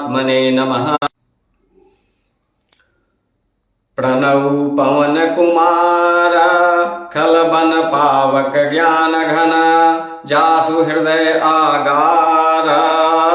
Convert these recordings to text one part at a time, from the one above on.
परमात्मने नमः। प्रणव पवन कुमार खलबन पावक ज्ञान घन, जासु हृदय आगार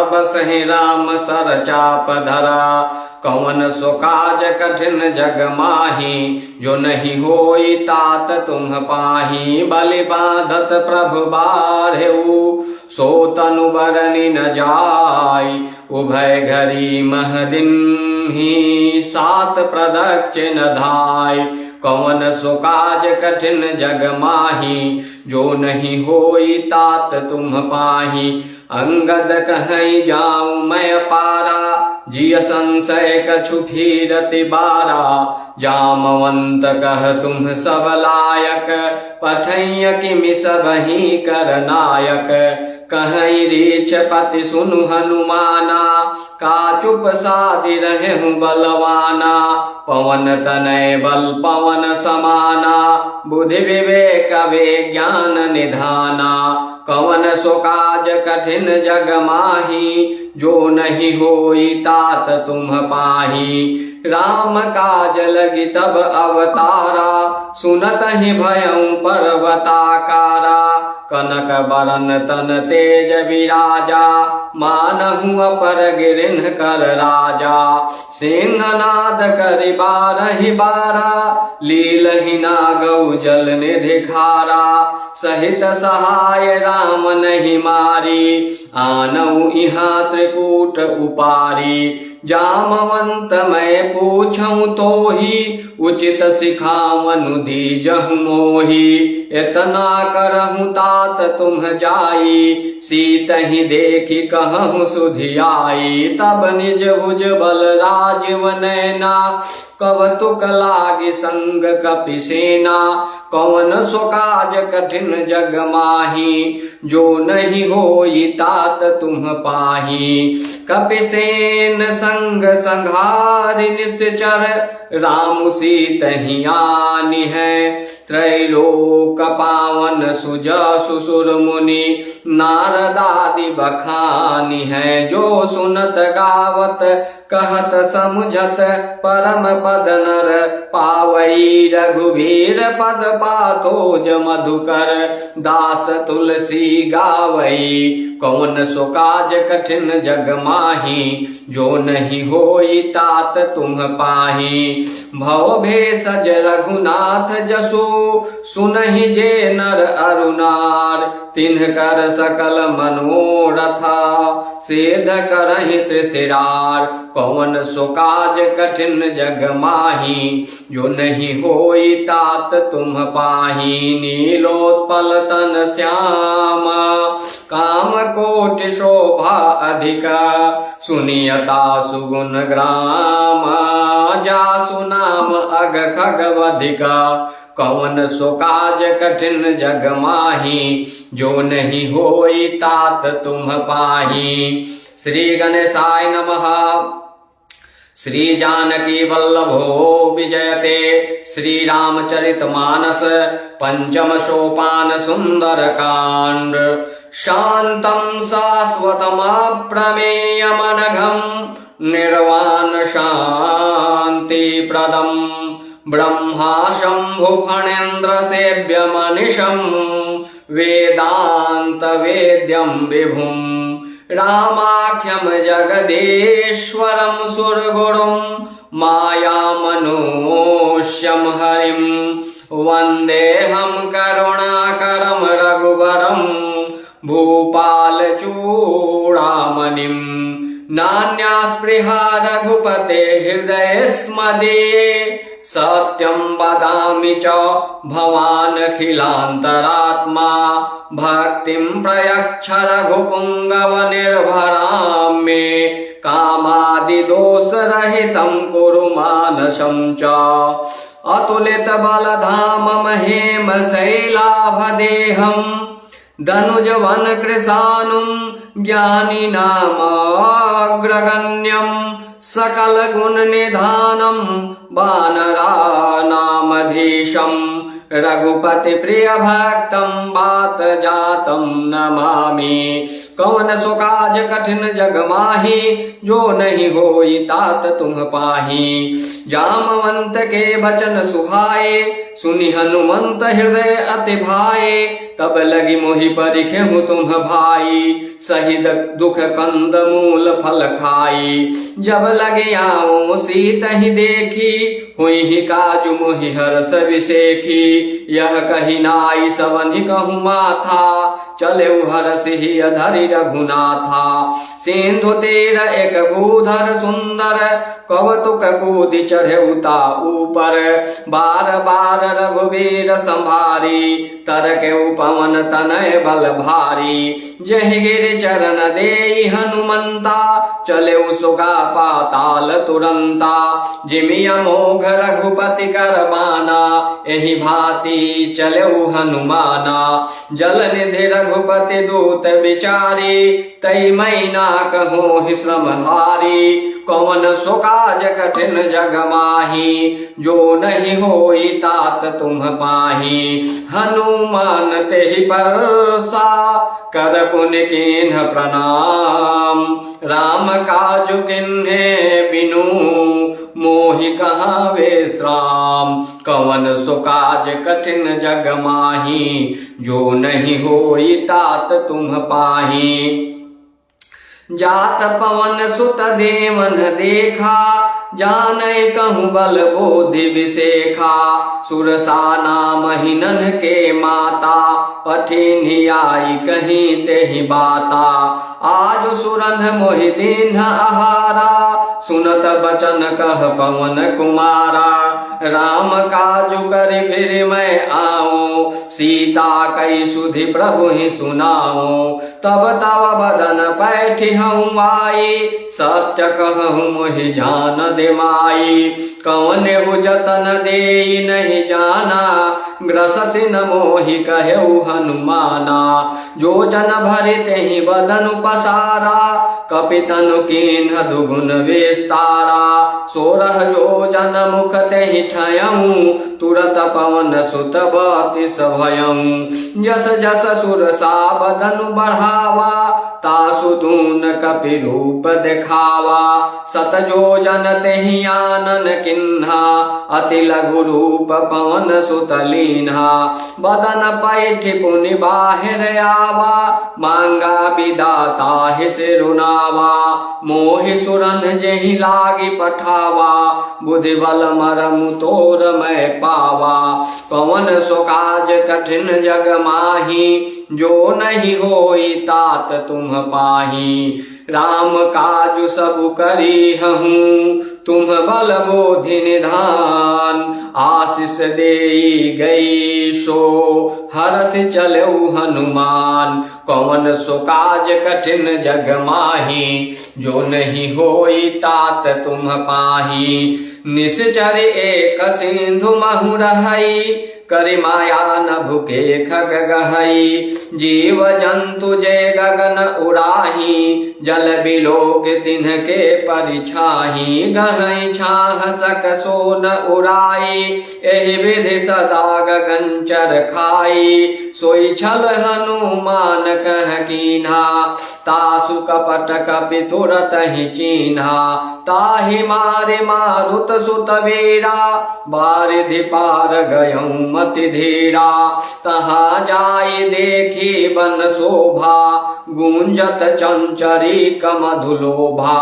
बसहि राम सर चाप धरा। कौन सो काज कठिन जग माही, जो नहीं होई तात तुम पाही। बलि बांधत प्रभु बाढ़ेऊ, सो तनु बरनि न जाय। उभय घरी मह दिन ही, सात प्रदक्षिण धाय। कौन सो काज कठिन जग माही, जो नहीं होई तात तुम पाही। अंगद कहीं जाऊं मैं पारा, जिय संशय कछु फिरति बारा। जामवंत कह तुम सब लायक, पठैय किमि सबहि कर नायक। कहीं रीछ पति सुनु हनुमाना, का चुप साधि रहूं बलवाना। पवन तनय बल पवन समाना, बुद्धि विवेक विज्ञान निधाना। कवन सो काज कठिन जग माही, जो नहीं होई तात तुम पाही। राम काज लगी तब अवतारा, सुनत ही भयं पर्वताकारा। कनक बरन तन तेज विराजा, मानहु अपर गिरिन कर राजा। सिंहनाद करि बारहि बारा, लीलहि नागौ जल निधि खारा। सहित सहाय राम नहीं मारी, आनऊ इहाँ त्रिकूट उपारी। जामवंत मैं पूछऊं तो ही, उचित सिखावनु दीजहु मोही। इतना करहु तात तुम जाई, सीत ही देखी कहूँ सुधियाई। तब निज भुज बल राजीव नैना, कवतुक लागी संग कपि सेना। कौन सो काज कठिन जग माही, जो नहीं होई तात तुम पाही। कपिसेन संग संघारि निश्चर, राम सीत ही आनी है। त्रैलोक पावन सुजसु सुर मुनि, नारदादि बखानी है। जो सुनत गावत कहत समुझत, परम पद नर पावई। रघुवीर पद पातोज मधुकर, दास तुलसी गावई। कौन सो काज कठिन जग माही, जो नहीं होई तात तुम पाही। भव भेषज रघुनाथ जसु, सुनहि जे नर अरुनार। तिन्ह कर सकल मनोरथा, सिद्ध करहि त्रिशिरार। कौन सो काज कठिन जग माही, जो नहीं होई तात तुम पाही। नीलोत्पल तन श्यामा, काम कोटि शोभा अधिका। सुनियता सुगुण ग्रामा, जासु नाम अग खगवधिका। कौन सो काज कठिन जग माही, जो नहीं होई तात तुम पाही। श्री गणेशाय नमः। श्री जानकी वल्लभो विजयते, श्री रामचरितमानस। पंचम सोपान सुंदर कांड। शांतं शाश्वतम् अप्रमेयमनघं, निर्वाण शांति प्रदं। ब्रह्मा शंभु फणेन्द्र सेव्यमनिशं, वेदांत वेद्यं विभुं। रामाख्यं जगदीश्वरं सुरगुरुं, मायामनोष्यं हरिं। वन्देऽहं करुणाकरं रघुवरं, भूपालचूडामणिं। नान्या स्पृहा रघुपते हृदयेऽस्मदीये, सत्यं वदामि च भवानखिलान्तरात्मा। भक्तिं प्रयच्छ रघुपुङ्गवनिर्भरां मे, कामादिदोषरहितं कुरु मानसं च। अतुलित बलधाम महेम शैलाभदेहं, धनुजवन कृशानुं ज्ञानिनामग्रगण्यं। सकल गुण निधानं वानराणामधीशं, रघुपति प्रिय भक्तम बात जातम नमामि। कवन सो काज कठिन जग माही, जो नहीं होई तात तुम पाही। जामवंत के बचन सुहाए, सुनि हनुमंत हृदय अति भाए। तब लगी मोहि परिखेहु तुम भाई, सही दुख कंद मूल फल खाई। जब लगे आऊं सीत ही देखी, हुई ही काजु मोहि हरस विसेखी। यह कही नाई सवनि कहूँ माथा, चले हरस ही अधरि रघुनाथा। सिंधु तीर एक भूधर सुंदर, कौतुक कूदि चढ़े उता ऊपर। बार बार रघुवीर संभारी, तरके पवन तनय बल भारी। जहि गिरि चरण देई हनुमंता, चले सुगा पाताल तुरंता। जिमि अमोघ रघुपति कर बाना, एहि भांति चले हनुमाना। जल निधि रघुपति दूत विचारी, तई मैना कहो श्रम हारी। कौन सो काज कठिन जग माही, जो नहीं होई तात तुम पाही। हनुमान तेहि परसा, कर पुनि कीन्ह प्रणाम। राम काजु किन्हे बिनु, मोहि कहाँ विश्राम। कवन सो काज कठिन जग माही, जो नहीं होई तात तुम पाही। जात पवन सुत देवन देखा, जानै कहूँ बल बोधि विसेखा। सुरसा नाम हिनन के माता, पठिन आई कहीं तेहि बाता। आज सुरन मोहि दीन्ह आहारा, सुनत बचन कह पवन कुमारा। राम काजु करि फिर मैं आऊं, सीता कई सुधि प्रभु ही सुनाऊं। तब तव बदन पैठि हूँ आई, सत्य कहूँ मोहि जान दे माई। कौन हु जतन देई नहीं जाना, ग्रससि न मोहि कहु हनुमाना। जो जन भरि तेहि बदन पसारा, कपितनु कीन्ह दुगुन विस्तारा। 16 योजन मुख तेहि ठयऊं, तुरत पवन सुत बतिस भयऊं। जस जस सुरसा बदनु बढ़ावा, तासु दून कपि रूप देखावा। 7 योजन तेहि आनन किन्हा, अति लघु रूप पवन सुत लीन्हा। बदन पैठि पुनि बाहिर आवा, मांगा विदाता ही सिरुनावा। मोहि सुरन जेहि लागी पठावा, बुद्धि बल मरमु तोर मैं पावा। कवन सो काज कठिन जग माही, जो नहीं होई तात तुम पाही। राम काजु सब करी हूँ, तुम बल बोधि निधान। आशीष देई गई सो, हरष चलऊ हनुमान। कौन सो काज कठिन जग माही, जो नहीं होई तात तुम पाही। निश्चर एक सिंधु महु रहई, करि माया न भुके खग गहई। जीव जंतु जे गगन उड़ाही, जल बिलोक तिन्हके परिछाही। गहई छाह सक सोन उड़ाई, एहि विधि सदा गगनचर खाई। सोई छल हनुमान कह कीन्हा, तासु कपट कपि तुरत ही चीन्हा। ताहि मारे मारुत सुत वीरा, बारिधि पार गयऊँ मति धीरा। तहाँ जाई देखी बन शोभा, गूंजत चंचरी कमधुलोभा।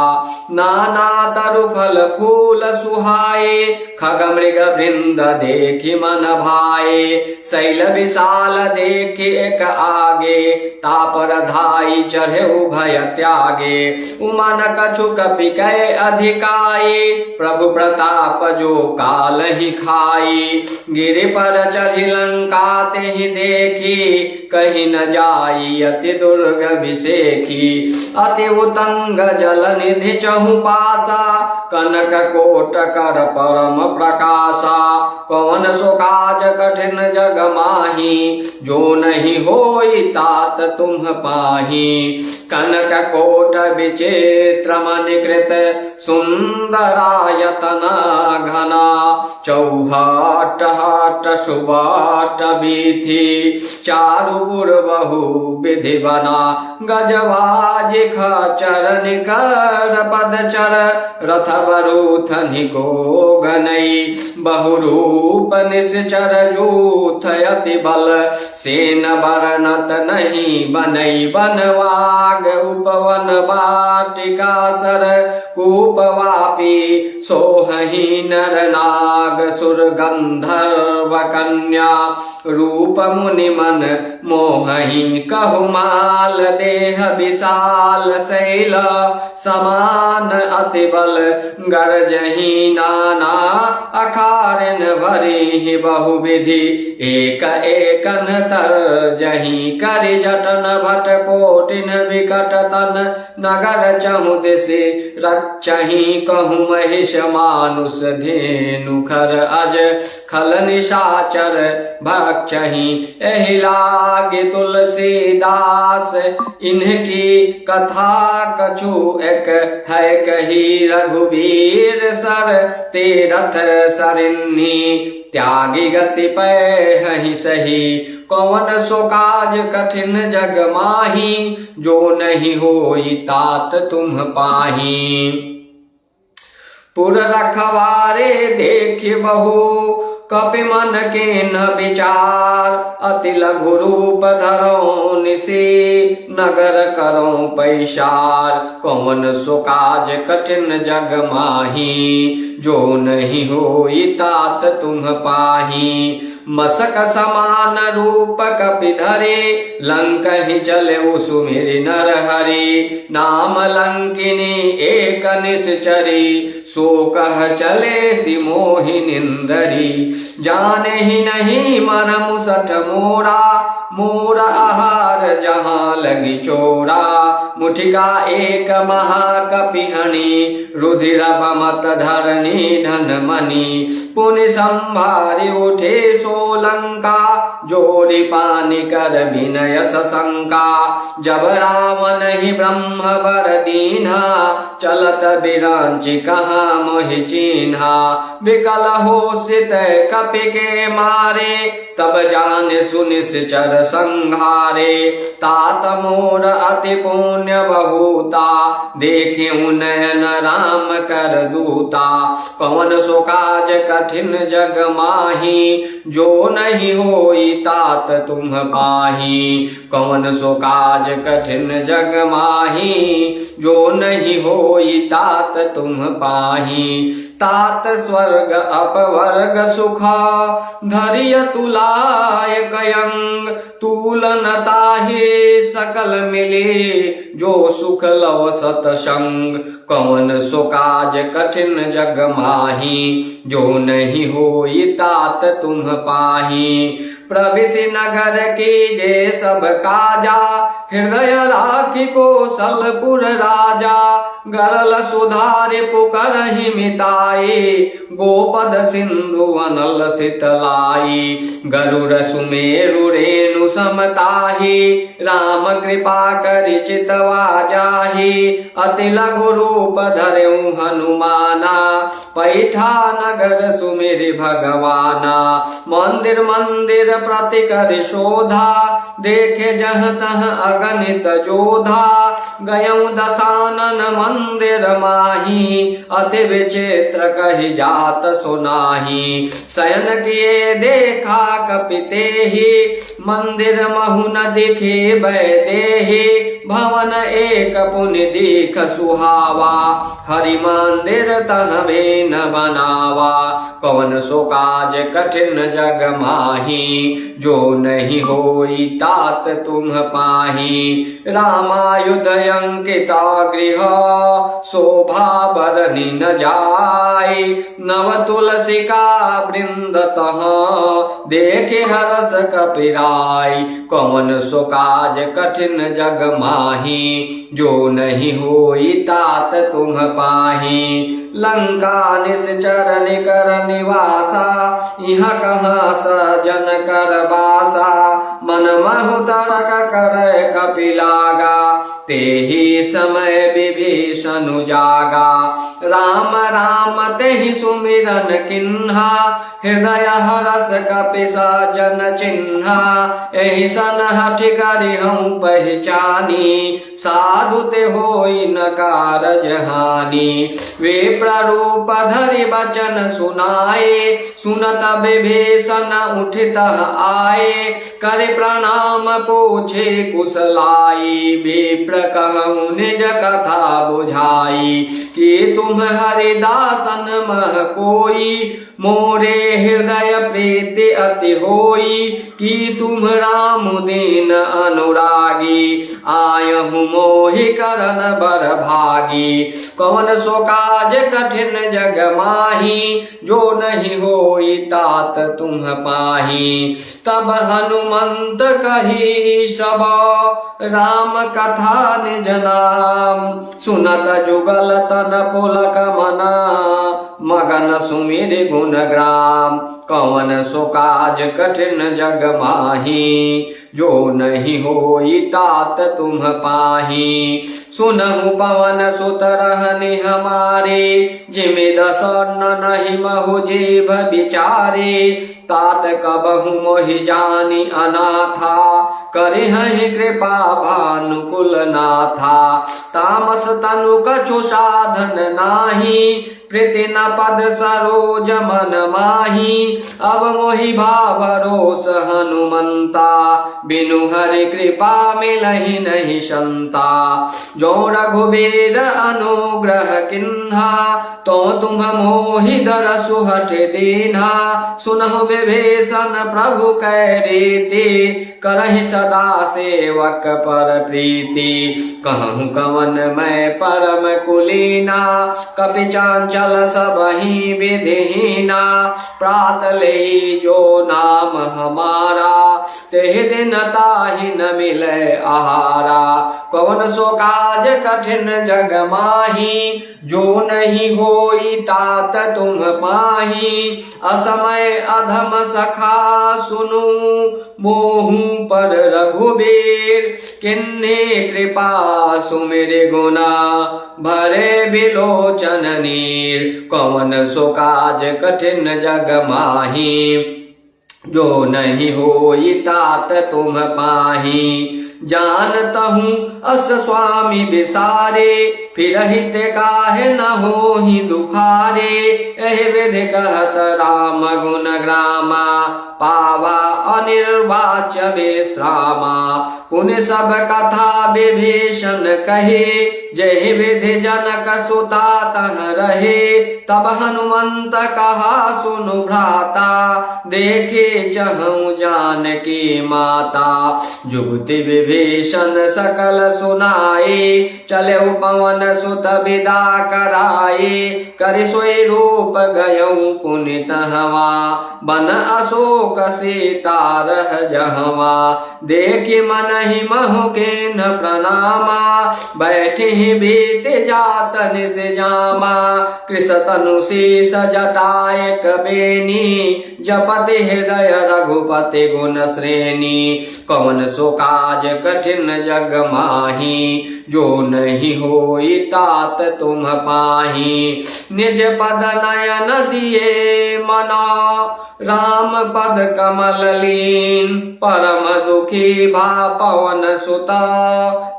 नाना तरु फल फूल सुहाए, खग मृग वृंद देखी मन भाए। शैल विशाल देखी एक आगे, तापर धाई चढ़े उभय त्यागे। उमन कछु कपि कै अधिकाई, प्रभु प्रताप जो काल ही खाई। गिरि पर चढ़ी लंका तेहि देखी, कहीं न जाई अति दुर्ग विषेखी। अति उतंग जल निधि चहु पासा कनक कोट कर परम प्रकाशा। कौन सो काज कठिन जग माही जो नहीं होई तात तुम पाही। कनक कोट विचित्र मनिकृत सुंदरायतना घना। चौहट हट सुबाट बीथी चारुपुर बहु विधि बना। गजवाज खचर निकर पदचर रथ बरूथनि को गनई। बहुरूप निश्चर जूथ अति बल सेन बरनत नहीं बनई। बनवाग उपवन वाटिका सर कूपवापी सोहहि नर नाग सुर गंधर्व कन्या। रूप मुनि मन मोहहि कहु माल देह विशाल शैल समान अति बल गरजहि नाना अखारिन भरी बहुविधि। एक एकन तरजहि करि जटन भट कोटिन विकट तन। नगर चहु दिशि रक्षहि कहु महिष मानुष धेनु खर अज खल निशाचर भक्षहि। एहि लागे तुलसीदास इनकी कथा कछु एक है कही। रघुवीर सर तीरथ सरिन्ही त्यागी गति पै सही। कौन सो काज कठिन जग माही जो नहीं होई तात तुम पाही। पुर रखवारे देखि बहु कपि मन के न विचार। अति लघु रूप धरो निसी नगर करो पैसार। कौन सो काज कठिन जग माही जो नहीं होई तात तुम पाही। मसक समान रूप कपि धरे लंक ही चले सुमिरि नर हरि। नाम लंकिनी एक निश्चरी सो कह चले सि मोहि निंदरी। जाने ही नहीं मन मुसठ मोरा मोरा आहार जहाँ लगी चोरा। मुठिका एक महाकपिहणी रुधिर बमत धरनी धन मणि। पुनि संभारी उठे सोलंका जोड़ी पानी कर विनय सशंका। जब रावण ही ब्रह्म बर दीन्हा चलत बिरांचि कहाँ मोहि चिन्हा। विकल हो सित कपि के मारे तब जान सुनिश्चर संघारे। तात मोर अति पुण्य बहुता देखे नयन राम कर दूता। कौन सो काज कठिन जग माही जो नहीं होई तात तुम पाही। कौन सो काज कठिन जग माही जो नहीं होई तात तुम पाही। तात स्वर्ग अपवर्ग सुखा धरिय तुलाय कयंग। तूलन ताहि सकल मिले जो सुख लव सतसंग। कौन सो काज कठिन जग माही जो नहीं होई तात तुम पाही। प्रविशि नगर कीजे सब काजा हृदय राखि कौशलपुर राजा। गरल सुधारि पुकरहि मिताई गोपद सिंधु अनल शीतलाई। गरुड़ सुमेरु रेणु समताहि राम कृपा करि चितवा जाहि। अति लघु रूप धरऊ हनुमाना पैठा नगर सुमिरि भगवाना। मंदिर मंदिर प्रति कर शोधा देखे जह तह अगणित जोधा। गयऊ दशानन मंदिर माही अति विचित्र कहि जात सुनाही। शयन किए देखा कपिते ही मंदिर महु न दिखे बैदेहि। भवन एक पुनि दीख सुहावा हरि मंदिर तह न बनावा। कौन सो काज कठिन जग माही जो नहीं होई तात तुम पाही। रामायुध अंकिता गृह शोभा बरनी न जाय, नव तुलसिका वृंद तह देखे हरस कपिराय। कौन सो काज कठिन जग माही, जो नहीं होई तात तुम पाही। लंका निश्चर निकर निवासा, यहाँ कहाँ सजन कर बासा। मन महु तरक कर कपिलागा, तेहि समय विभीषण जागा। राम राम तेहि सुमिरन किन्हा, हृदय हरस कपि सजन चिन्हा। एहि सन हठि करिहउँ पहचानी, साधु ते होई न कारज हानि। विप्ररूप धरि बचन सुनाए, सुनत विभीषण उठित आए। कर प्रणाम पूछे कुशलाई, विप्र कहूँ निज कथा बुझाई। कि तुम हरिदासन मह कोई, मोरे हृदय प्रीति अति होई। कि तुम राम दीन अनुरागी, आयहु मोहि करन बर भागी। कौन सो काज कठिन जग माही, जो नहीं होई तात तुम पाही। तब हनुमंत कही सब, राम कथा निज नाम। सुनत जुगल तन पुलक मना, मगन सुमिर गुण ग्राम। कौन सो काज कठिन जग माही, जो नहीं होई तात तुम पाही। सुनहु पवन सुत रहनि हमारे, जिमि दसन नहीं महु जेभ विचारे। तात कबहु मोहि जानि अनाथा, करिहहि कृपा भानुकुल नाथा। तामस तनु कछु साधन नाही, प्रीति न पद सरोज मन माही। अब मोहि भाव रोष हनुमंता, बिनु हरि कृपा मिलहि नहीं संता। जो रघुबीर अनुग्रह किन्हा, तो तुम मोहि दरसु हठ दीन्हा। सुनहु विभीषण प्रभु कै रीति, करहि सदा सेवक पर प्रीति। कहूँ कवन मैं परम कुलीना, कपि चांचल सबहि विधिहीना। प्रात लेई जो नाम हमारा, तेहि दिन ताहि न मिले आहारा। कौन सो काज कठिन जग माही, जो नहीं होई तात तुम पाही। असमय अधम सखा सुनु, मोहू पर रघुबीर। किन्हीं कृपा सुमिर गुना, भरे बिलोचन नीर। कौन सो काज कठिन जग माही, जो नहीं होई तात तुम पाही। जानतहूँ अस स्वामी बिसारे, फिरहित काहे न होहि दुखारे। एहि विधि कहत राम गुण ग्रामा, पावा अनिर्वाच्य विश्रामा। पुनि सब कथा विभीषण कहे, जहि विधि जनक सुता तह रहे। तब हनुमंत कहा सुनु भ्राता, देखे चहु जानकी माता। जुगति विभीषण सकल सुनाए, चले पवन सुत विदा कराए। करि सोई रूप गयऊ पुनित हवा, बन अशोक सीता रह जहवा। देखि मन ही महु केन प्रणामा, बैठे ही बीत जात निस जामा। कृष तनु शीस जटायक बेनी, जपति हृदय रघुपति गुण श्रेणी। कौन सो काज कठिन जग माही, जो नहीं होई तात तुम पाही। निज पद नयन दिए मना, राम पद कमल लीन। परम दुखी भा पवन सुता,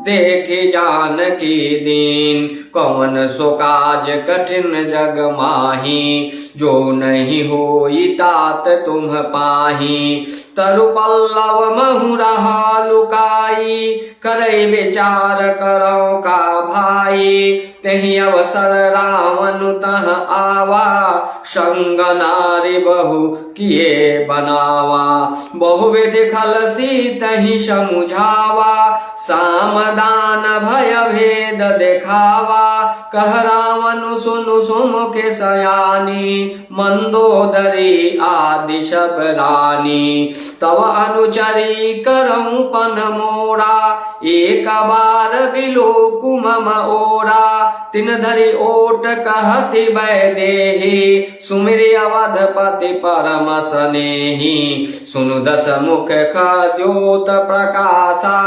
देखे जानकी दीन। कौन सो काज कठिन जग माही, जो नहीं होई तात तुम पाही। तरु पल्लव महु रहा लुकाई, करई विचार करौ का भाई। तेहि अवसर रावण तह आवा, संग नारी बहु किए बनावा। बहुविधि खलसी तहि समुझावा, साम दान भय भेद देखावा। कह रावण सुनु सुमुख सयानी, मंदोदरी आदि सब रानी। तब अनुचरी करऊं पन मोरा, एक बार बिलोकु मम ओरा। तिन धरि ओट कहति वैदेही, सुमिरि अवधपति परम स्नेही। सुनु दस मुख खद्योत प्रकाशा,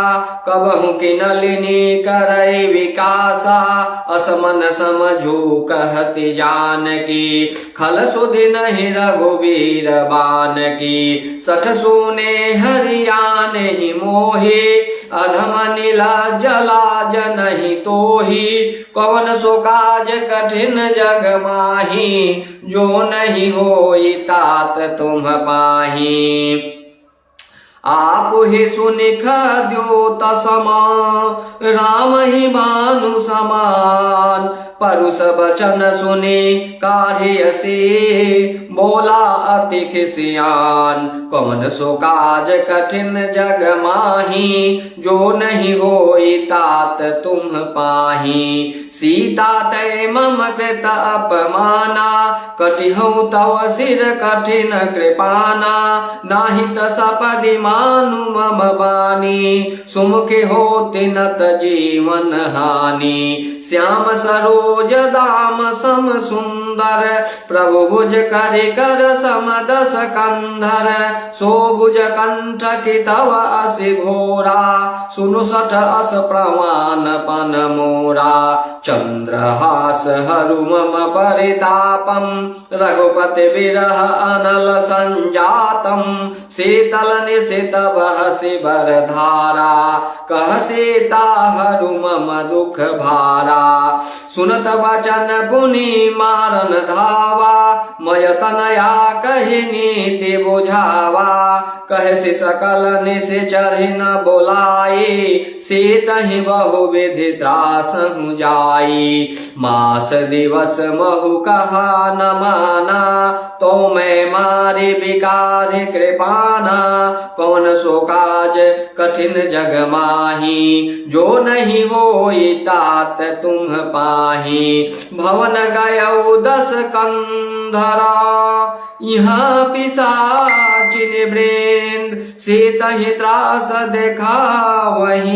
कबहु कि नलिनी करई विकासा। असमन समझू कहति जानकी, खल सुधि नहीं रघुवीर बानकी। सठ सोने हरियान ही मोहि, अधम नीलाज लाज नहीं तोहि। कवन सो काज कठिन जग माही, जो नहीं होई तात तुम पाही। आप ही सुनिख द्योत समान, राम ही भानु समान। परुष बचन सुने काढ़े से, बोला अति खिसियान। कौन सो काज कठिन जग माही, जो नहीं होई तात तुम पाही। सीता तै मम कृत अपमाना, कटिहउ तव सिर कठिन कृपाना। नाहित सपदि मानु मम बानी, सुमुखि होति नत जीवन हानि। श्याम सरोज दाम सम सुंदर, प्रभु भुज करि कर सम दस कंधर। सो भुज कंठ की तव असि घोरा, सुनु सठ अस प्रमाण पन मोरा। चंद्रहास हरु मम परितापम, रघुपति विरह अनल संजातम। शीतल निशित बहसि बरधारा, कह सीता हरु मम दुख भारा। सुनत वचन पुनि मारन धावा, मय तनया कहि नीति बुझावा। कहसि सकल निशिचरि न बोलाई, सीतहि बहु विधि त्रासहु जाई। मास दिवस महु कहा न माना, तो मैं मारि विकारि कृपाना। कौन सो काज कठिन जग माही, जो नहीं होई तात तुम पाही। भवन गयौ दस कंधरा, यहाँ पिशाचिनि वृंद। सीतहि त्रास देखावहीं,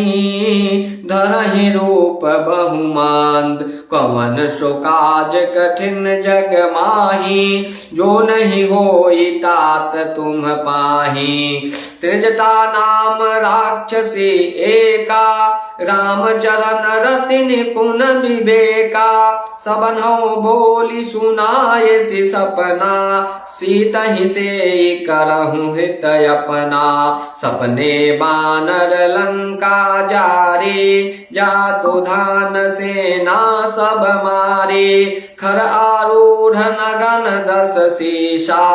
धरहि रूप बहुमांद। कवन सो काज कठिन जग माही, जो नहीं होई तात तुम पाही। त्रिजटा नाम राक्षसी एका, रामचरण रति निपुण विवेका। सबनहु बोली सुनाए सि सपना, सीतहि से करहु हित अपना। सपने बानर लंका जारे, जातु धान सेना सब मारे। खर आरूढ़ नगन दस शीशा,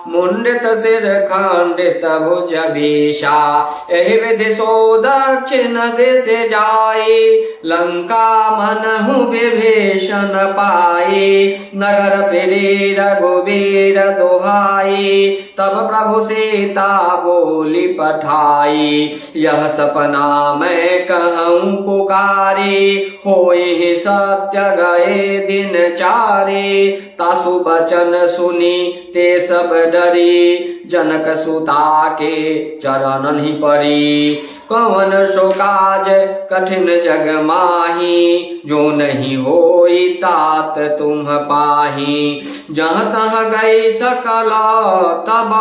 मुंडित सिर खंडित भुज भीषा। एहि विधि सो दक्षिण दिश जाए, लंका मनहु विभीषण पाए। नगर फिरे रघुवीर दुहाई, तब प्रभु सीता बोली पठाई। यह सपना मैं कहूँ पुकारे, होई सत्य गए दिन चारे। तासु बचन सुनी ते सब डरी, जनक सुता के चरणन ही पड़ी। कवन सो काज कठिन जग माही, जो नहीं होई तात तुम पाही। जहाँ तहाँ गई सकल तब,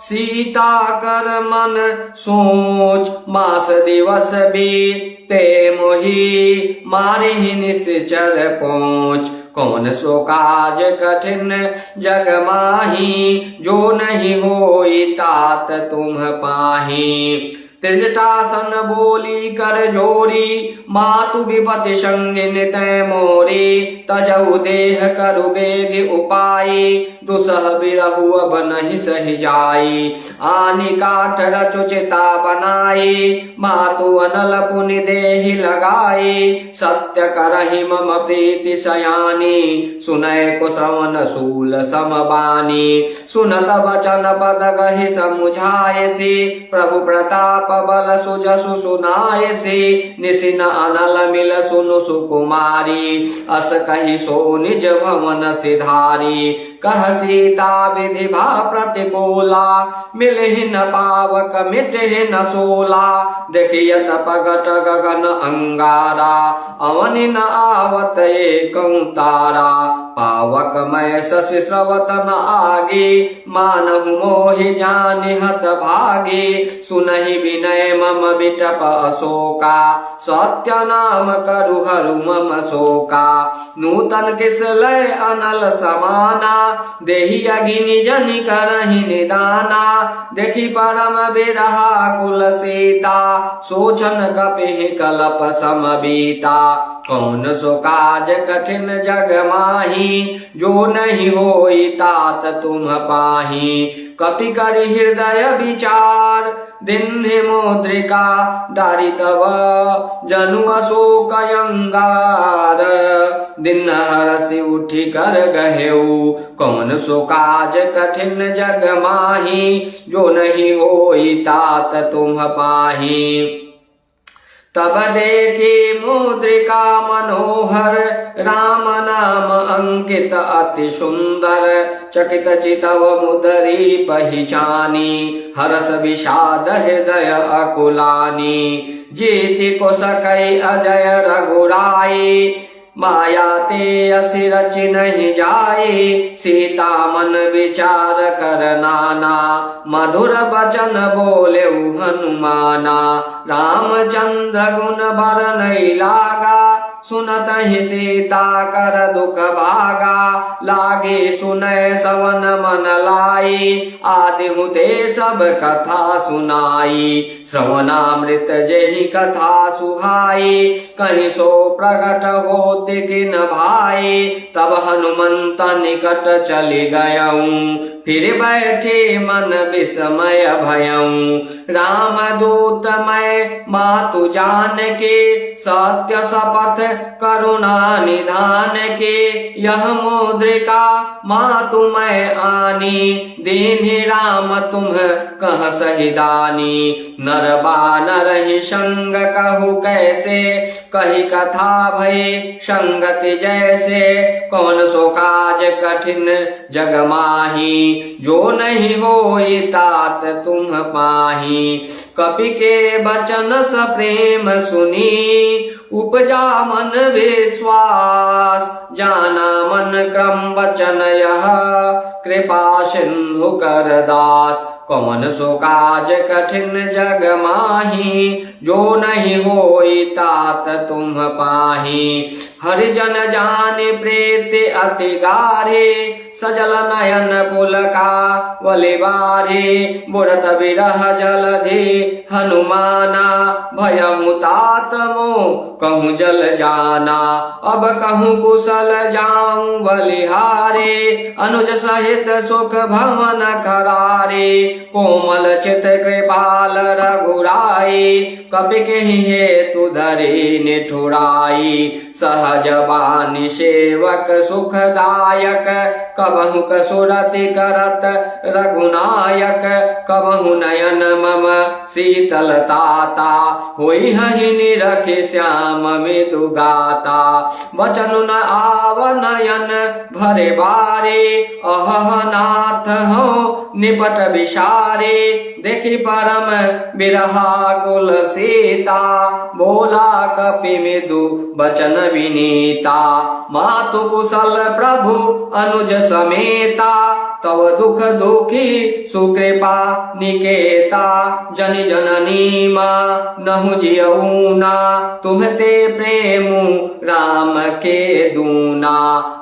सीता कर मन सोच। मास दिवस बीते मोही, मारे ही निश्चर पहुँच। कौन सो काज कठिन जग माही, जो नहीं होई तात तुम पाही। त्रिजटासन बोली कर जोरी, मातु विपति संगिन तै मोरी। तजहु देह करु बेग उपाई, दुसह बिरहु अब नहीं सहि जाई। आनि काठ रचु चिता बनाई, मातु अनल पुनि देहि लगाई। सत्य करहि मम प्रीति सयानी, सुनय कुसवन सूल समबानी। सुनत बचन पद गहि समुझायसी, प्रभु प्रताप बल सुजसु सुनायसी। निसिन अनल मिल सुनु सुकुमारी, अस कहि सो निज भवन सिधारी। कह सीता विधि भा प्रतिकूला, मिलहि न पावक मिटहि न सोला। देखियत पगट गगन अंगारा, अवनि न आवत एकं तारा। पावक मय शशि स्रवत न आगे, मानहु मोहि जानि हत भागे। सुनहि विनय मम बिटप अशोका, सत्य नाम करु हरु मम शोका। नूतन किस लय अनल समाना, देहि अगिनि जनि करहि निदाना। देखि परम बिरहा कुल सीता, सोचन कपिहि कलप समबीता। कौन सो काज कठिन जग माही, जो नहीं होई तात तुम पाही। कपि करि हृदय विचार, दिन्हि मुद्रिका डारि तव जनु अशोक अंगार। दिन हरसि उठि कर गहेउ, कौन सो काज कठिन जग माही। जो नहीं होई तात तुम पाही। तब देखी मुद्रिका मनोहर, राम नाम अंकित अति सुंदर। चकित चितव मुदरी पहिचानी, हरस विषाद हृदय अकुलानी। जीति को सकै अजय रघुराई, माया ते असि रचि नहीं जाई। सीता मन विचार कर नाना, मधुर बचन बोले हनुमाना। रामचंद्र गुण बरनई लागा, सुनत ही सीता कर दुख भागा। लागे सुनय सवन मन लाई, आदि हुते सब कथा सुनाई। श्रवणामृत जेहि कथा सुहाई, कहीं सो प्रगट होते किन भाई। तब हनुमंत निकट चली गयऊं, फिर बैठे मन विस्मय भयऊं। राम दूत मैं मातु जान के, सत्य शपथ करुणा निधान के। यह मुद्रिका मातु मैं आनी, दीन्हि राम तुम कह सहिदानी। नर बानर ही संग कहु कैसे, कही कथा भय संगति जैसे। कौन सो काज कठिन जग माही, जो नहीं होई तात तुम पाही। कपि के बचन स प्रेम सुनी, उपजा मन विश्वास। जाना मन क्रम वचन यह, कृपा सिंधु कर दास। कौन सो काज कठिन जग माही, जो नहीं होई तात तुम पाही। हरिजन जाने प्रेत अति गाढ़े, सजल नयन पुलका वलिबारे। बुढ़त बिरह जलधि हनुमाना, भयहु तात मो कहूँ जल जाना। अब कहूँ कुशल जाऊं बलिहारे, अनुज सहित सुख भवन करारे। कोमल चित कृपाल रघुराई, कपि केहि हेतु धरि निठुराई। सहज बानी सेवक सुखदायक, कबहु कसुरति करत रघुनायक। कबहु नयन मम शीतलताता, होई हहि निरखि श्याम मृदु गाता। वचन न आव नयन भरे बारे, अहह नाथ हो निपट विशारे। देखि परम बिरहा कुल सीता, बोला कपि मृदु बचन विनीता। मातु कुशल प्रभु अनुज समेता, तव दुख दुखी सुकृपा निकेता। जनि जननी माँ नहु जियऊना, तुम्हते प्रेमु राम के दूना।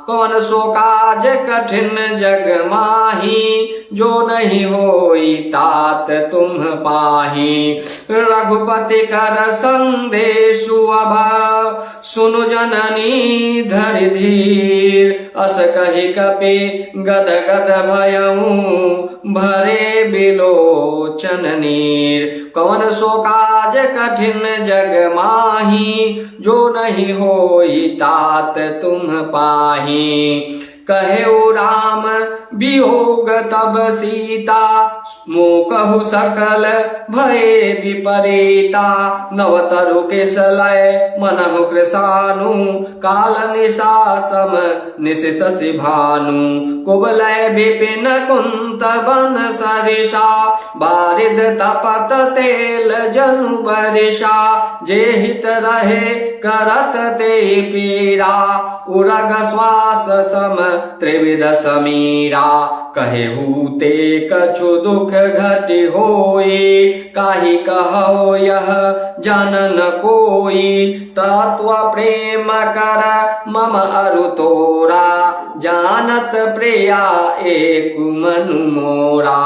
कौन सो काज कठिन जग माही, जो नहीं होई तात तुम पाही। रघुपति कर संदेशु अब, सुनु जननी धरि धीर। अस कहि कपि गद गद भयऊ, भरे बिलोचन नीर। कौन सो काज कठिन जग माही, जो नहीं होई तात तुम पाही। कहे राम वियोग तब सीता, मोकहु सकल भये विपरीता। नवतरु केसलय मनहु कृशानु, काल निशासम निश शशि भानु। कुबलय विपिन कुंत बन सरिषा, बारिद तपत तेल जनु बरिषा। जे हित रहे करत ते पीरा, उरग श्वास सम त्रिविध समीरा। कहेहु ते कछु दुख घटि होई, काहि कहो यह जानन कोई। तत्व प्रेम कर मम अरु तोरा, जानत प्रिया एक मनु मोरा।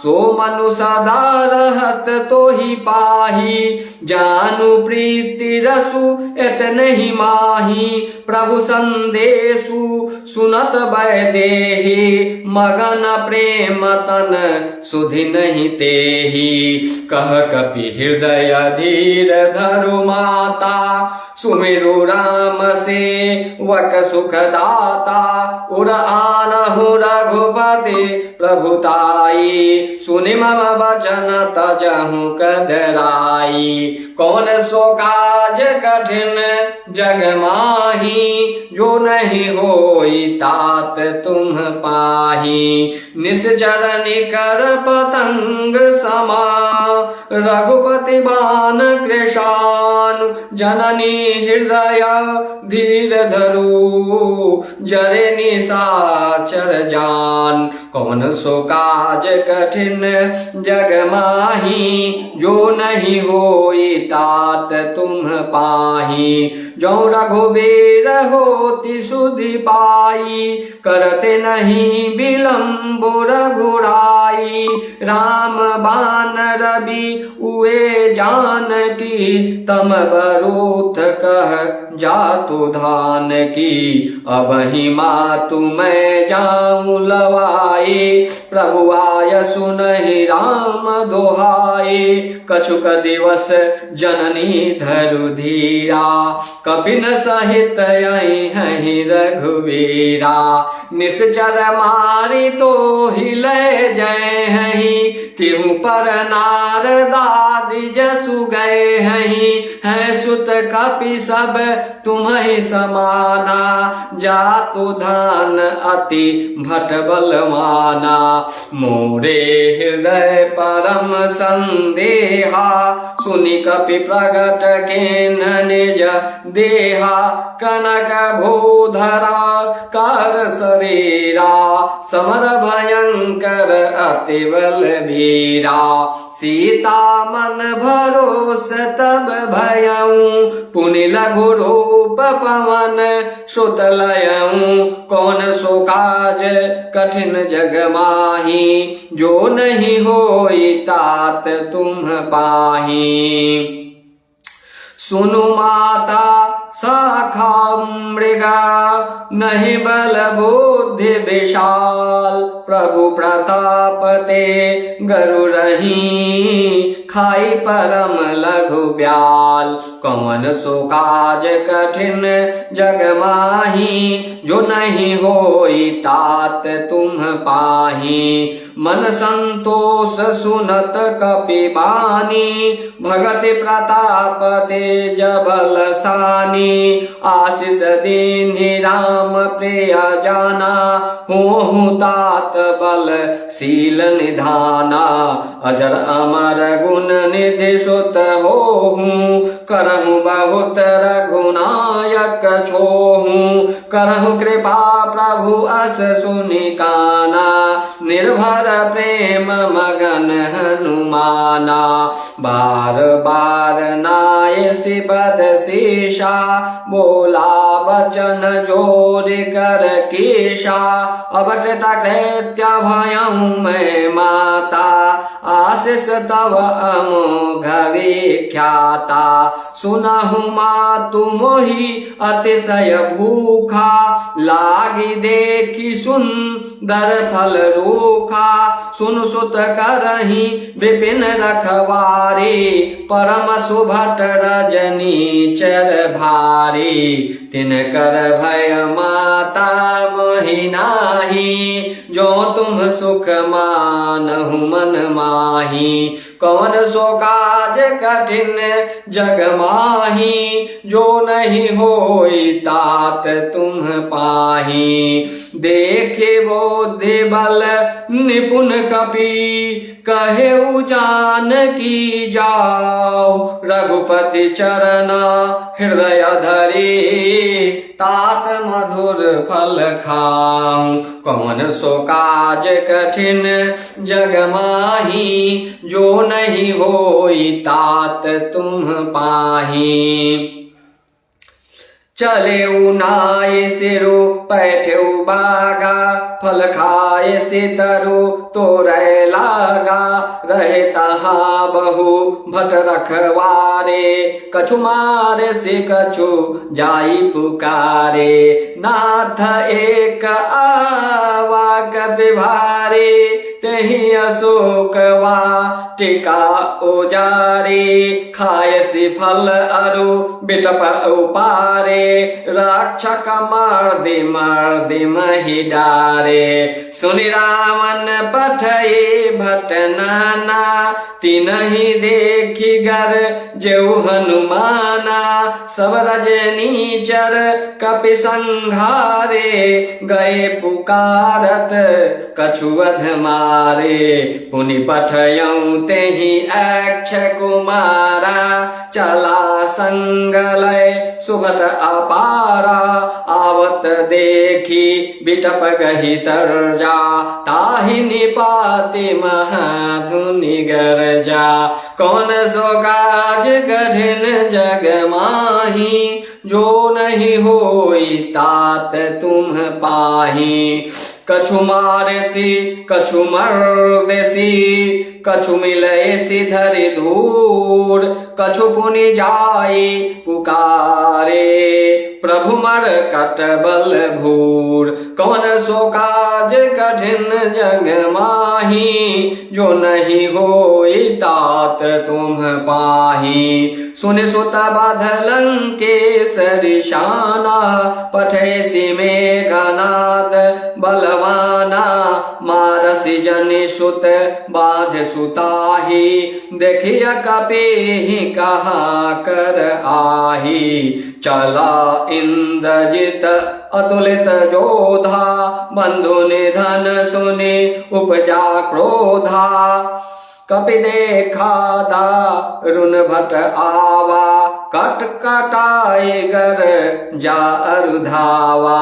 सो मनु सदा रहत तोहि पाही, जानु प्रीति रसु एत नहीं माही। प्रभु संदेशु सुनत वैदेही, मगन प्रेम तन सुधि नहीं तेही। कह कपि हृदय धीर धरु माता, सुमिरु राम से वक सुखदाता। उर आनहु रघुपति प्रभुताई, सुनि मम वचन तजहु कदराई। कौन सो काज कठिन जग माही, जो नहीं होई तात तुम पाही। निश्चर निकर पतंग समा, रघुपति बाण कृशानु। जननी हृदय धीर धरु, जरे निशाचर जान। कौन सो काज कठिन जग माही, जो नहीं होई तात तुम पाही। जो रघुबीर होति सुधि पाई, करते नहीं विलम्ब रघुराई। राम बाण रवि उए जानकी, तम बरूथ कह जातु धान की। अबहि मातु मैं जाऊं लवाए, प्रभु आय सुनहि राम दोहाए। कछुक दिवस जननी धरु धीरा, कपिन सहित आई हैं रघुवीरा। निश्चर मारी तो हिले जय हैं, तिहु पर नारदादि जसु गए हैं। है सुत कपि सब तुम्हि समाना, जातु धान अति भट बलवाना। मोरे हृदय परम संदेहा, सुनि कपि प्रगट केन निज देहा। कनक भूधरा कर शरीरा, समर भयंकर अति बलवीरा। सीता मन भरोस तब भयऊ, पुनि लघु रूप पवन सुत लयऊ। कौन सो काज कठिन जग माही, जो नहीं होई तात तुम पाही। सुनु माता शाखा मृगा, नहीं बल बुद्धि विशाल। प्रभु प्रताप ते गरुरही, खाई परम लघु ब्याल। कौन सो काज कठिन जग माही, जो नहीं होई तात तुम पाही। मन संतोष सुनत कपि बानी, भगति प्रताप तेज बल सानी। आशीष दीन्हि राम प्रिय जाना, होहु तात बल शील निधाना। अजर अमर गुण पहुन निधि सुत होहूँ, करहु बहुत रघुनायक छोहूँ। करहु कृपा प्रभु अस सुनि काना, निर्भर प्रेम मगन हनुमाना। बार बार नाय सिपद शीशा, बोला वचन जोर कर कीशा। अब कृतकृत्य भयहु मैं माता, आशीष तव अमोघ विख्याता। सुनहु मातु मोहि अतिशय भूखा, लागी देखी सुंदर फल रूखा। सुन सुत करहि विपिन रखवारी, परम सुभट रजनी चर भारी। तिनकर भय माता मोहि नाही, जो तुम सुख मानहु मन माही। कौन सो काज कठिन जग माही, जो नहीं होई तात तुम पाही। देखे बोधि बल निपुण कपि, कहेउ जानकी जाओ। रघुपति चरण हृदय धरि, तात मधुर फल खाऊं। कौन सो काज कठिन जग माही, जो नहीं होई तात तुम पाही। चलेउ नाय सिरु पैठेउ बागा, फल खाए से तरु तोरै लागा। रहे तहाँ बहु भट रखवारे, कछु मारे से कछु जाई पुकारे। नाथ एक आवा कपि भारी, तेहि अशोक वाटिका उजारी। खाए सी फल अरु बिटप उपारे, रक्षक मर्दि महि डारे। सुनि रावण पठए भट नाना, तिनहि देखि गर जेउ हनुमाना। सब रजनीचर कपि संघारे, गए पुकारत कछु वध मारे। पुनि पठयउ तेहि अक्ष कुमारा, चला संग लय सुभट अपारा। आवत देखी बिटप गहि तरजा, ताहि निपाति महाधुनि गरजा। कौन सो काज कठिन जग माही, जो नहीं होई तात तुम पाही। कछु मारेसी कछु मर्देसी, कछु मिलैसी धरि धूर। कछु पुनि जाई पुकारे, प्रभु मरकट बल भूर। कौन सो काज कठिन जग माही, जो नहीं होई तात तुम पाही। सुनि सुत बाधलन के सरिशाना, पठैसी मेघनाद बलवाना। मारसी जनि सुत बाध सुताही, देखिय कपि कहाँ कर आही। चला इंद्रजित अतुलित जोधा, बंधु निधन सुनि उपजा क्रोधा। कपि देखा दारुण भट आवा, कटकटाए गर जारु धावा।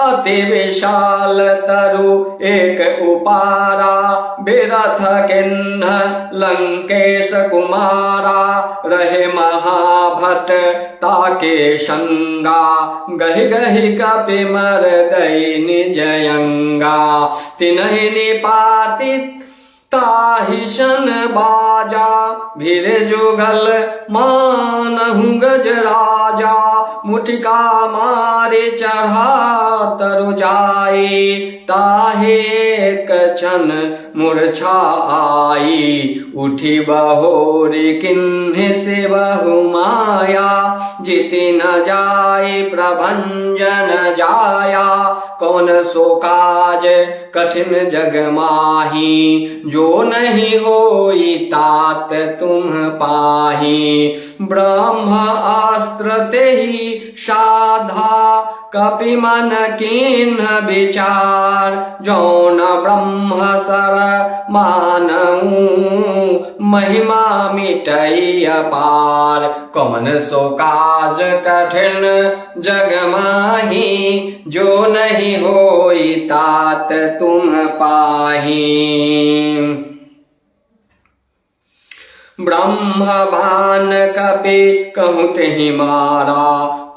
अति विशाल तरु एक उपारा, बिरथ किन्ह लंकेश कुमारा। रहे महाभट ताके शंगा, गहि गहि कपि मर्दई निज अंगा। तिन्हि निपाति ताहि शन बाजा, भीर जुगल मानहु गज राजा। मुठिका मारे चढ़ा तरु जाई, ताहे एक क्षण मूर्छा आई। उठी बहोरी किन्हि से बहु माया, जिति न जाय प्रभंजन जाया। कौन सो काज कठिन जग माही, जो नहीं होई तात तुम पाही। ब्रह्म अस्त्र तेहि साधा, कपि मन किन्ह विचार। जौन ब्रह्म सर मानऊ महिमा मिटई अपार। कौन सो काज कठिन जग माही जो नहीं होई तात तुम पाही। ब्रह्मवान कपि कहु तेहि मारा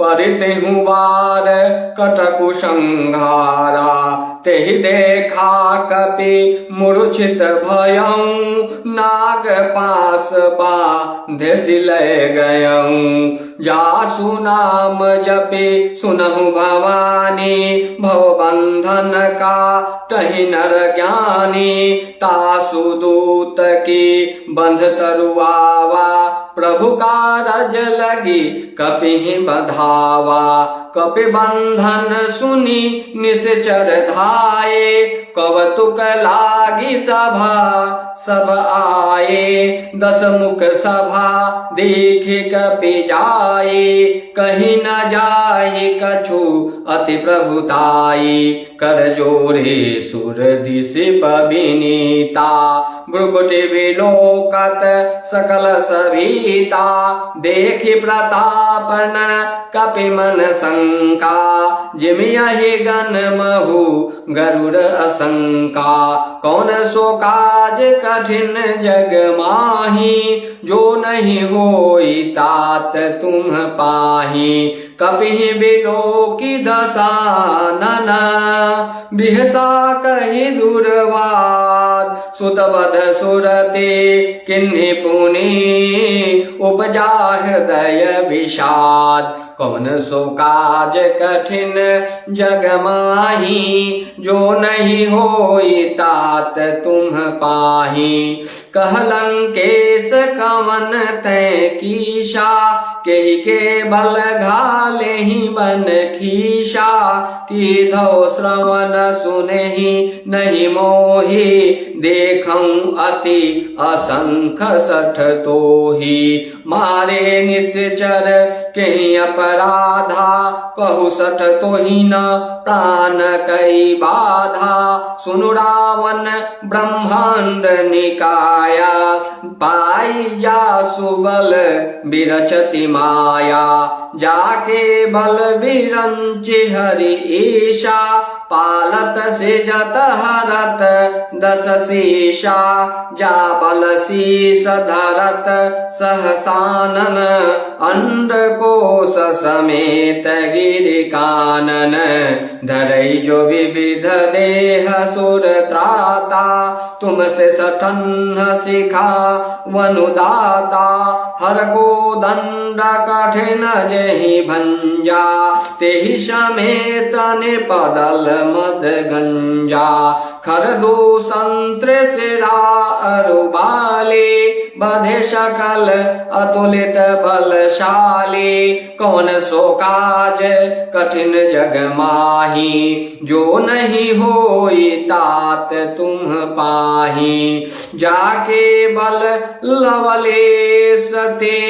परितेहु बार कटकु संघारा। तेहि देखा कपि मूर्छित भयऊ नाग पास बांधे सिलय गयऊ। जासु नाम जपि सुनहु भवानी भव बंधन का टहि नर ज्ञानी। तासु दूत की बंध तरुआवा प्रभु कारज लगी कपि बधावा। कपि बंधन सुनी निश्चर धाये कौतुक लागी सभा सब आए। दस मुख सभा देख कपि जाए कहीं न जाए कछु अति प्रभुताई। कर जोरे सुर दिशि पविनीता भ्रुकुटि विलोकत सकल सभीता। देखि प्रतापन कपि मन शंका जिमि यहि गण महु गरुड़ असंका। कौन सो काज कठिन जग माही जो नहीं होई तात तुम पाही। कपि बिलोकी दशानन बिहसा कहि दुर्वाद। सुतवध सुरते किन्हि पुनि उपजा हृदय विषाद। कौन सो काज कठिन जग माही जो नहीं होई तात तुम पाही। कहलंकेश कवन तै कीशा केहि के बल घाले ही बन खीशा। कीधौ श्रवण सुनहि नहीं मोहि देखऊं अति असंख सठ तोहि। मारे निश्चर केहि अपराधा कहु सठ तोहि न प्राण कई बाधा। सुनु रावण ब्रह्मांड निकाया पाई जासु बल विरचति माया। जाके बल विरंचि हरि ईशा पालत सिजत हरत दस शीशा। जा बल शीस धरत सहसानन अंडकोश समेत गिरि कानन। धरई जो विविध देह सुर त्राता तुमसे सठन्न सिखा वनुदाता। हर को दंड कठिन जेहि भंजा तेहि समेत निपदल मद गंजा। खर दो संत्र सिरा अरुबाले बधे सकल अतुलित बलशाली। कौन सो काज कठिन जग माही जो नहीं होई तात तुम पाही। जाके बल लवले सते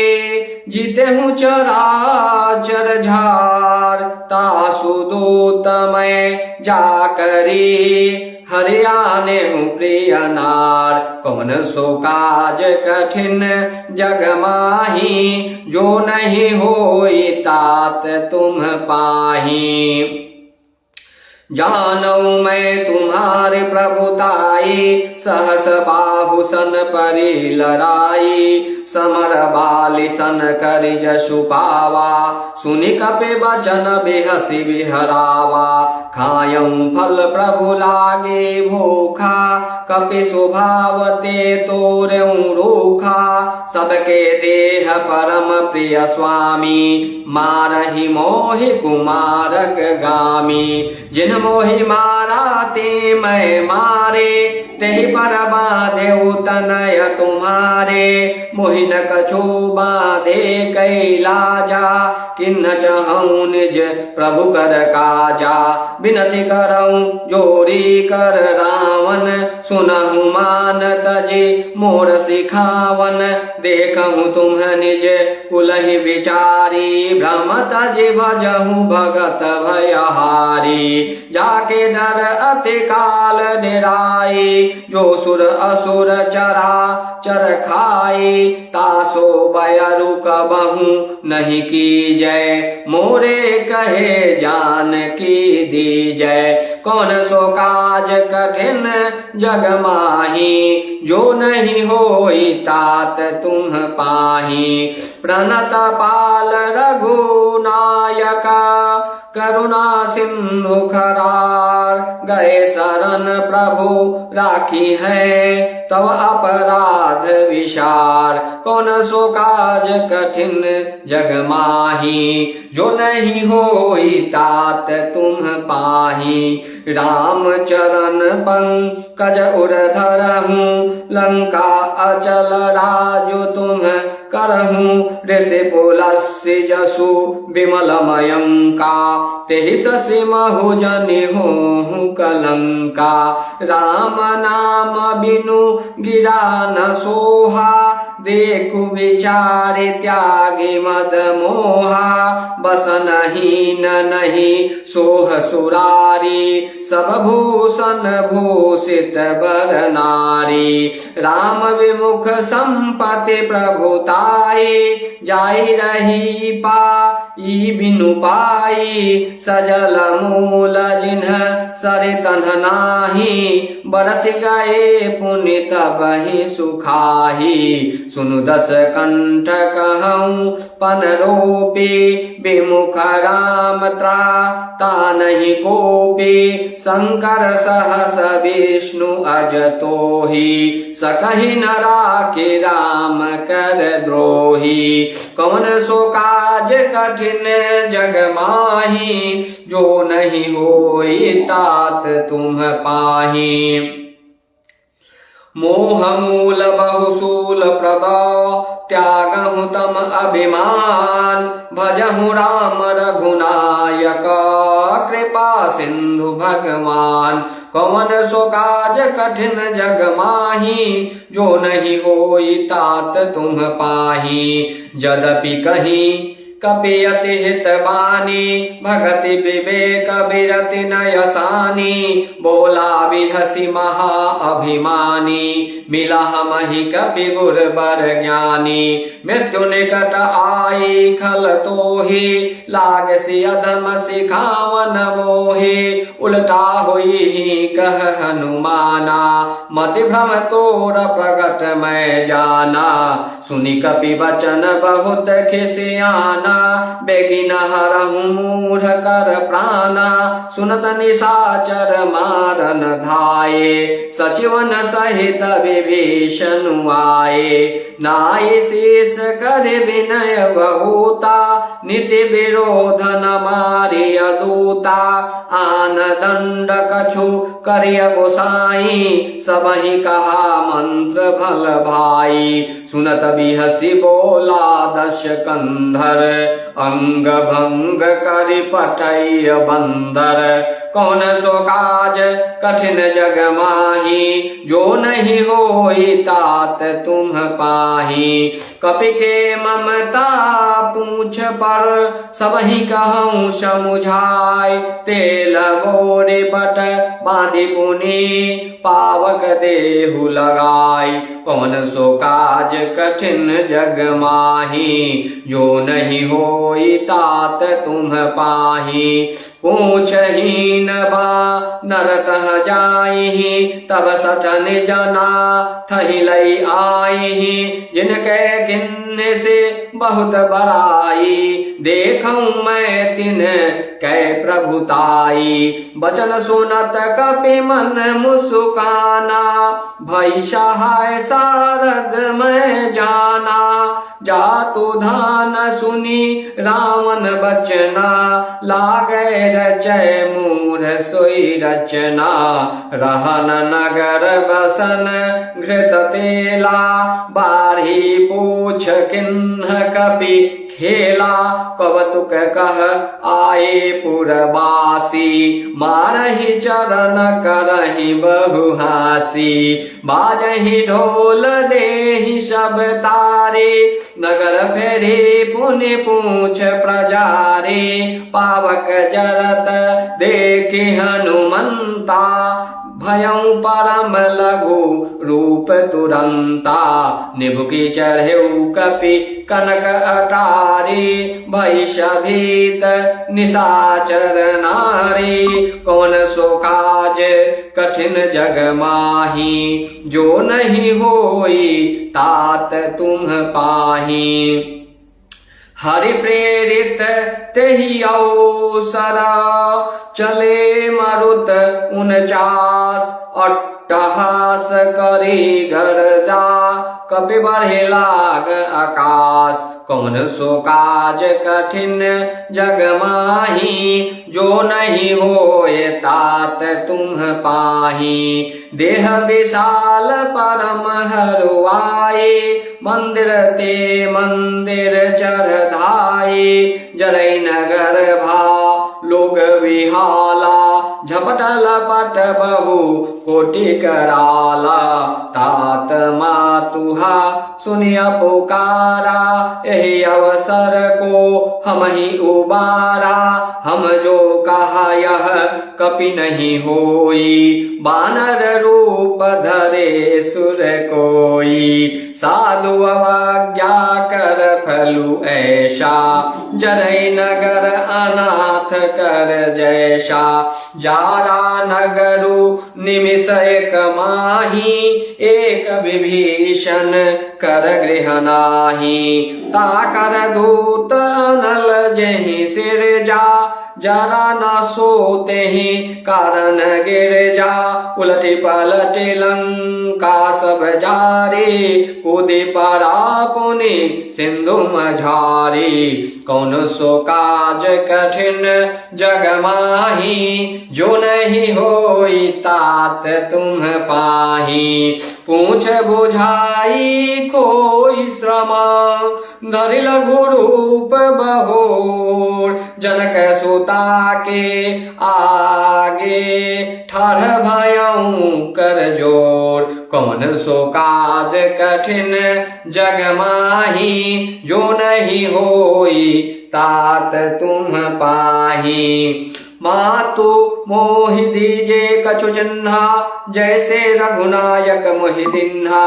जीते हूँ चराचर झार। तासु दूत मैं जाकरी हरियाने हूँ प्रिय नार। कौन सो काज कठिन जग माही जो नहीं होई तात तुम पाही। जानऊ मैं तुम्हारे प्रभुताई सहस बाहु सन परि लड़ाई। समर बाली सन करि जसु पावा सुनि कपि बचन बेहसी बिहरावा। खायऊं फल प्रभु लागे भूखा कपि स्वभावते तोरेऊं रूखा। सबके देह परम प्रिय स्वामी मारहि मोहि कुमारक गामी। जिन मोहि मारा ते मैं मारे तेहि पर बाधे तनय तुम्हारे। मोहि न कछु बाधे कैलाजा किन्ह चहऊं निज प्रभु कर काजा। विनति करऊं जोड़ी कर राम रावण सुनहु मान तजे मोर सिखावन देखहु तुम्ह निज कुलहि विचारी भ्रम तजे भजहु भगत भयहारी जाके डर अति काल डेराई जो सुर असुर चरा चर खाई तासो बयरु कबहु नहीं की जय मोरे कहे जान की दी जय कौन सो काज कठिन जग माही जो नहीं होई तात तुम पाही प्रणत पाल रघुनायका करुणा सिंधु खरार गए शरण प्रभु राखी है तब अपराध विशार कौन सो काज कठिन जग माही जो नहीं होई तात तुम पाही राम चरण पंकज उर धरहूँ लंका अचल राजु तुम करहूँ ऋषि पुलस्य जसु विमलमयंका तेहि शशि महु जनि होहु कलंका राम नाम बिनु गिरा न सोहा देखु विचारि त्यागी मद मोहा बसन हीन नहीं सोह सुरारी सब भूषण भूषित बर नारी राम विमुख संपत्ति प्रभुताई जाई रही पाई बिनु पाई सजल मूल जिन्ह सरितन नाही बरस गए पुण्य तबहि सुखाही सुनु दस कंठ कहूँ पन रोपी विमुख राम ता नहीं कोपी शंकर सहस विष्णु अज तोहि सकहि न राखि राम कर द्रोही कौन सो काज कठिन जग माही जो नहीं होई तात तुम पाही मोह मूल बहुसूल प्रदा त्यागहु तम अभिमान भजहु राम रघुनायक कृपा सिंधु भगवान कौन सो काज कठिन जग माही जो नहीं होई तात तुम पाही यद्यपि कहीं कपि अति हित बानी भगति विवेक विरति नयसानी बोला बिहसी महा अभिमानी मिला मही कपि गुर बर ज्ञानी मृत्यु निकट आई खल तोहि लाग सि अधम सिखावन मोहि उल्टा हुई ही कह हनुमाना मति भ्रम तोर प्रगट मैं जाना सुनि कपि वचन बहुत खिसियाना बेगिन हरहु मूढ़ कर प्राणा सुनत निशाचर मारन धाये सचिवन सहित विभीषण आए नाई शीस कर विनय बहुता निति विरोध न मारिय दूता आन दंड कछु करिय गोसाई सबहि कहा मंत्र भल भाई सुनत बिहसी बोला दश कंधर अंग भंग करि पटय बंदर कौन सो काज कठिन जग माही जो नहीं होई तात तुम पाही कपि के ममता पूछ पर सबहि कहूँ समुझाय तेल मोरे बट बांधि पुनि पावक देहु लगाई कौन सो काज कठिन जग माही जो नहीं होई तात तुम पाही पूछहीन बा नरतः जाइहि तब सठन जना थहि लई आइहि जिनके किन्ने से बहुत बड़ाई देखूं मैं तिन्ह कै प्रभुताई बचन सुनत कपि मन मुस्काना भई सहाय सारद मैं जाना जातु धान सुनी रावण बचना लागे रचय मूढ़ सोई रचना रहन नगर बसन घृत तेला बारही पूछ किन्ह कपि खेला कवतुक कह आए पुरवासी, मारहि चरण करहि बहु हासी, बाजहि ढोल देहि सब तारे, नगर फेरे पुनि पूछ प्रजारे, पावक जरत देखि हनुमंता, भयं परम लघु रूप तुरंता, निभुकि चढ़ेउ कपि कनक अटारी, भई भीत निशाचर नारी, कौन सो काज कठिन जग माही, जो नहीं होई तात तुम पाही, हरि प्रेरित तेहि अवसर, चले मरुत 49 अट्टहास करी गरजा, कपि बढ़े लाग आकाश, कौन सो काज कठिन जग माही, जो नहीं होए तात तुम पाही, देह विशाल परम हरुआए, मंदिर ते मंदिर चढ़ धाये, जरई नगर भा लोग विहाला, झपट लपट बहु कोटि कराला, तात मातुहा सुनिया पुकारा, यही अवसर को हम ही उबारा, हम जो कहा यह कपि नहीं होई, बानर रूप धरे सुर कोई, साधु अवज्ञा कर फलु ऐसा, जरई नगर अनाथ कर जैसा, जारा नगरु निमिष एक माही, एक विभीषण कर गृह नाही, ताकर दूत अनल जेहि सिर जा, जरा न सोते ही कारण गिर जा, उलटी पलटी लंका सब जारी, कूदी पड़ा पुनि सिंधु मझारी, कौन सो काज कठिन जग माही, जो नहीं होई तात तुम पाही, पूछ बुझाई कोई श्रमा, धरि लघु रूप बहोर, जनक सुता के आगे ठाढ़ भयउ कर जोर, कौन सो काज कठिन जग माही, जो नहीं होई तात तुम पाही, मातु मोहि दीजे कछु चिन्हा, जैसे रघुनायक मोहि दिन्हा,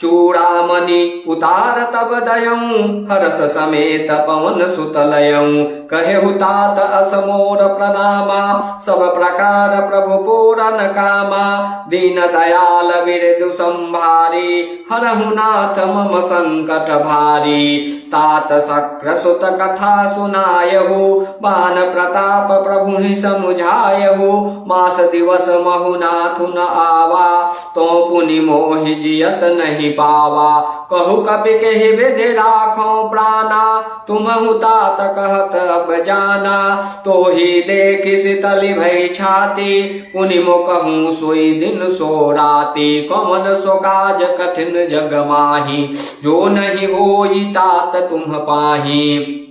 चूड़ामणि उतार तब दयऊं, हरस समेत पवन सुत लयऊं, कहेहु तात असमोर प्रणामा, सब प्रकार प्रभु पूरन कामा, दीन दयाल बिरदु संभारी, हरहु नाथ मम संकट भारी, तात शक्र सुत कथा सुनायहु, बान प्रताप प्रभु ही समुझायहु, मास दिवस महु नाथु न आवा, तो पुनि मोहि जियत नहीं पावा, कहु कपि केहि विधि राखो प्राणा, तुमहु तात कहत अब जाना, तो ही देखि शीतलि भई छाती, पुनि मो कहूँ सोई दिन सो राती, कौन सो काज कठिन जग माही, जो नहीं होई तात तुम पाही,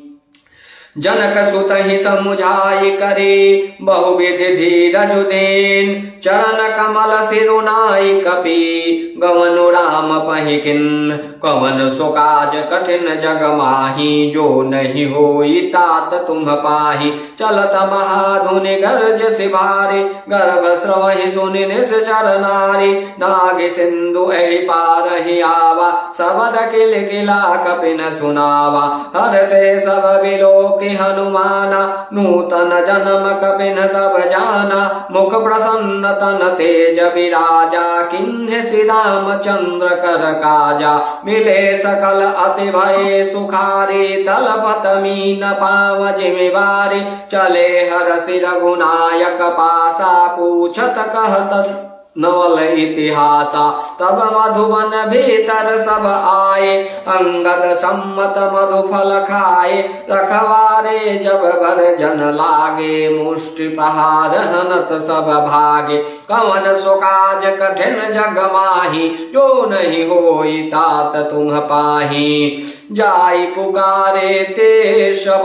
जनक सुत ही समुझाई करे, बहुविधि धीरज देन, चरण कमल सिरुनाई कपि, गवनु राम पहिकिन, कवन सो काज कठिन जग माही, जो नहीं होई तात तुम पाही, चलत महाधुनि गरज सिभारी, गर्भ स्रवहि सुनि निश्चर नारी, नाग सिंधु एहि पार ही आवा, सबद किल किला कपि न सुनावा, हर से सब बिलोक हनुमाना, नूतन जन्म कपिन तब जाना, मुख प्रसन्न तन तेज विराजा, किन्ह श्री रामचंद्र कर काजा, मिले सकल अति भय सुखारी, तलपत मीन पाव जिमिवारी, चले हरषि रघुनायक पासा, पूछत कहत नवल इतिहासा, तब मधुवन भीतर सब आए, अंगद सम्मत मधु फल खाए, रखवारे जब भर जन लागे, मुष्टि प्रहार हनत सब भागे, कवन सो काज कठिन जग माही, जो नहीं होई तात तुम पाही, जाई पुकारे ते शब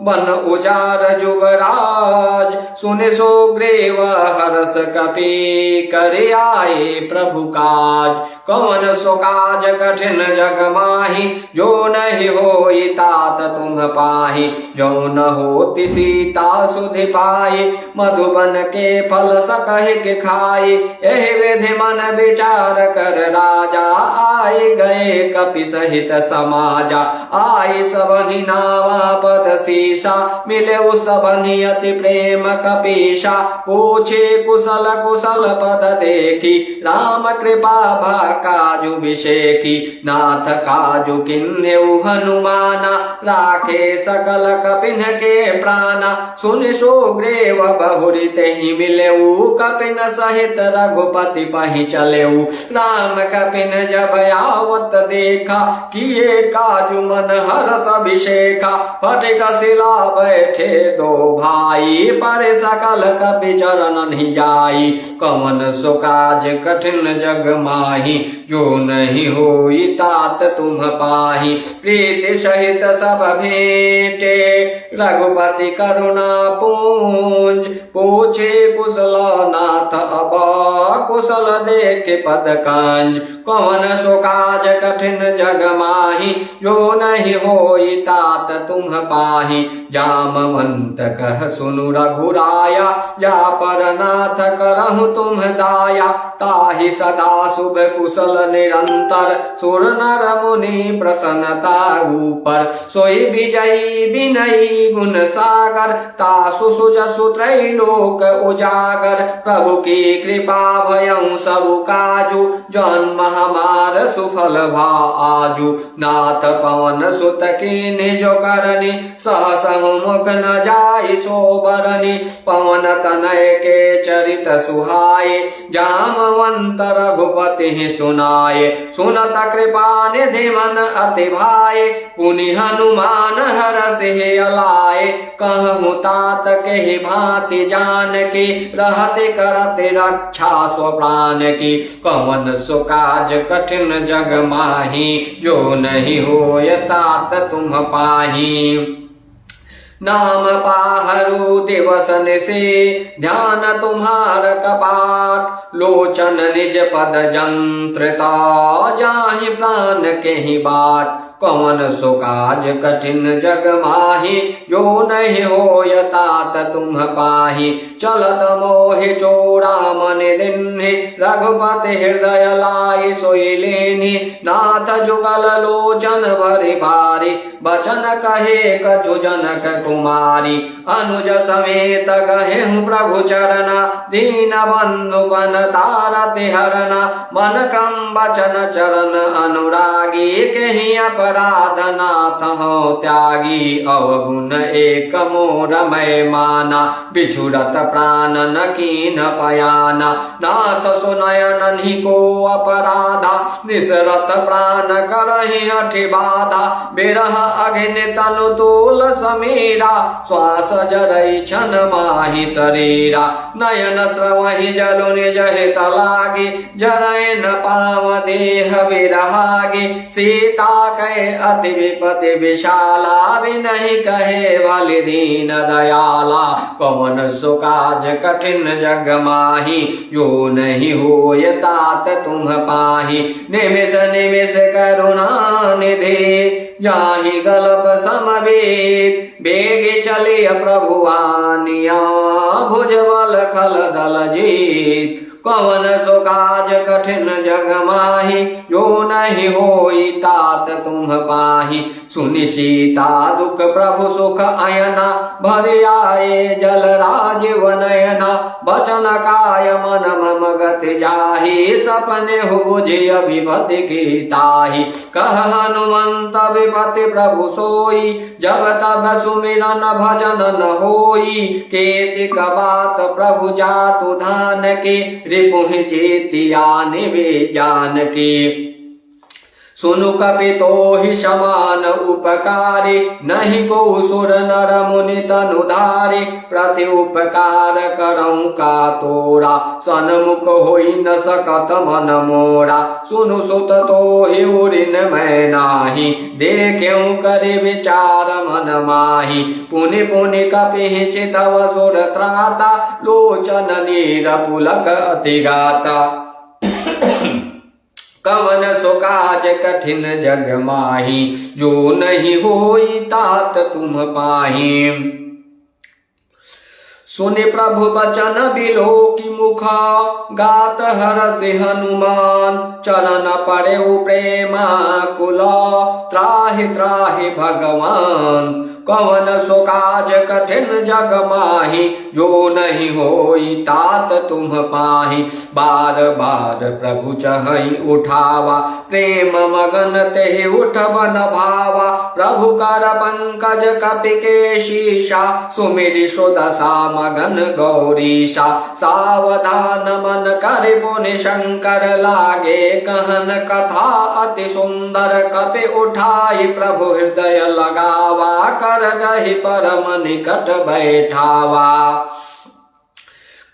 बन उजार जुगराज। सुने सुग्रीव हरस कपि करे आए प्रभु काज। कवन सो काज कठिन जग माही जो नहीं होई तात तुम पाही। जो न होती सीता सुधि पाई मधुबन के फल सकहि के खाई। एहि विधि मन विचार कर राजा आए गए कपि सहित समाजा। आई सबनि नावा पद सीसा मिले सबनि अति प्रेम कपीसा। पूछे कुशल कुशल पद देखी राम कृपा भा काजु विषेखी। नाथ काजु किन्हेउ हनुमाना राखे सकल कपिन के प्राणा। सुनि सुग्रीव बहुरी तेहि मिलेऊ कपिन सहित रघुपति पहि चलेऊ। राम कपिन जब आवत देखा किए काजु मन हरष अभिषेखा। फटिक शिला बैठे दो भाई पर सकल कपि चरण जाई। कवन सो काज कठिन जग माही जो नहीं होई तात तुम पाही। प्रीति सहित सब भेंटे रघुपति करुणा पूंज। पूछे कुशल नाथ अब कुशल देखे पद कांज। कवन सो काज कठिन जग माही जो नहीं होई तात तुम पाही। जामवंत कह सुनु रघुराया जा पर नाथ करहु तुम दाया। ताहि सदा शुभ कुशल निरंतर सुर नर मुनि प्रसन्नता ऊपर। सोई विजयी विनयी गुण सागर तासु सुजसु त्रैलोक उजागर। प्रभु की कृपा भयं सबु काजु जन्म हमार सुफल भा आजु। नाथ पवन सुत की निज करनी सहस मुख न जाई सोबरनी। पवन तनय के चरित सुहाए जामवंत रघुपति सुनाए। सुनत कृपा निधि मन अति भाए पुनि हनुमान हरषि अलाए। कहूँ तात के भांति जान की रहते करते रक्षा स्व प्राण की। कवन सो काज कठिन जग माही जो नहीं होय तात तुम पाही। नाम पाहरु दिवस निशि ध्यान तुम्हार कपाट। लोचन निज पद जंत्रिता जाहि प्राण के ही बाट। कवन सो काज कठिन जग माही जो नहीं होय तात तुम पाही। चलत मोहि चूड़ामन दिन्हि रघुपति हृदय लाई सोई लेन्हि। नाथ जुगल लोचन भरि भारी बचन कहे कछु जनक कुमारी। अनुज समेत गहेहु प्रभु चरना दीन बंधु पन तारति हरना। मन क्रम बचन चरण अनुरागी केहि अपराधनाथ हो त्यागी। अवगुण एक मोर मैं माना बिछुड़त प्राण न कीन पयाना। नाथ सुनयन को अपराधा निसरत प्राण करहि हठि बाधा। बिरह अग्नि तनु तोल समीरा श्वास जरई छन माहि शरीरा। नयन श्रवहि जलु निज हित लागी जरय न पाव देह विरहागी। सीता कहे अति विपति विशाला विनहि कहे बलि दीन दयाला। कवन सो काज कठिन जग माही जो नहीं होय तात तुम पाही। निमिष निमिष करुणा निधि जाहि गलप समवेत। बेगे चलिय प्रभु आनिया भुजबल खल दल जीत। कवन सो काज कठिन जग माही जो नहीं होई तात तुम पाही। सुनि सीता दुख प्रभु सुख अयना भरि आए जल राजीव नयना। बचन काय मन मम गति जाहि सपने बुझि अभिपति की ताहि। कह हनुमंत विपति प्रभु सोई जब तब सुमिरन भजन न होई। केतिक बात प्रभु जातु धान की रिपुहि चेतिया निवे जानकी। सुनु कपितो हि समान उपकारी, नहीं को सुर नर मुनि तनुधारी। प्रति उपकार करऊं का तोरा, सन्मुख होई न सकत मन मोरा। सुनु सुत तो ही उरिन मैं नाही, देख्यऊ करि विचार मन माही। पुनि पुनि कपि चितव सुर त्राता, लोचन नीर पुलक अति गाता। कवन सो काज कठिन जग माही, जो नहीं होई तात तुम पाही। सुनि प्रभु बचन बिलोकी मुखा, गात हरसि हनुमान। चरण पड़े प्रेमा कुला, त्राहि त्राहि भगवान। कवन सो काज कठिन जग माही, जो नहीं होई तात तुम पाही। बार बार प्रभु चहई उठावा, प्रेम मगन तेहि उठबन भावा। प्रभु कर पंकज कपि के शीशा, सुमिरि सुदशा मगन गौरीशा। सावधान मन कर पुनि शंकर लागे, कहन कथा अति सुंदर। कपि उठाई प्रभु हृदय लगावा, कर गहि परम निकट बैठावा।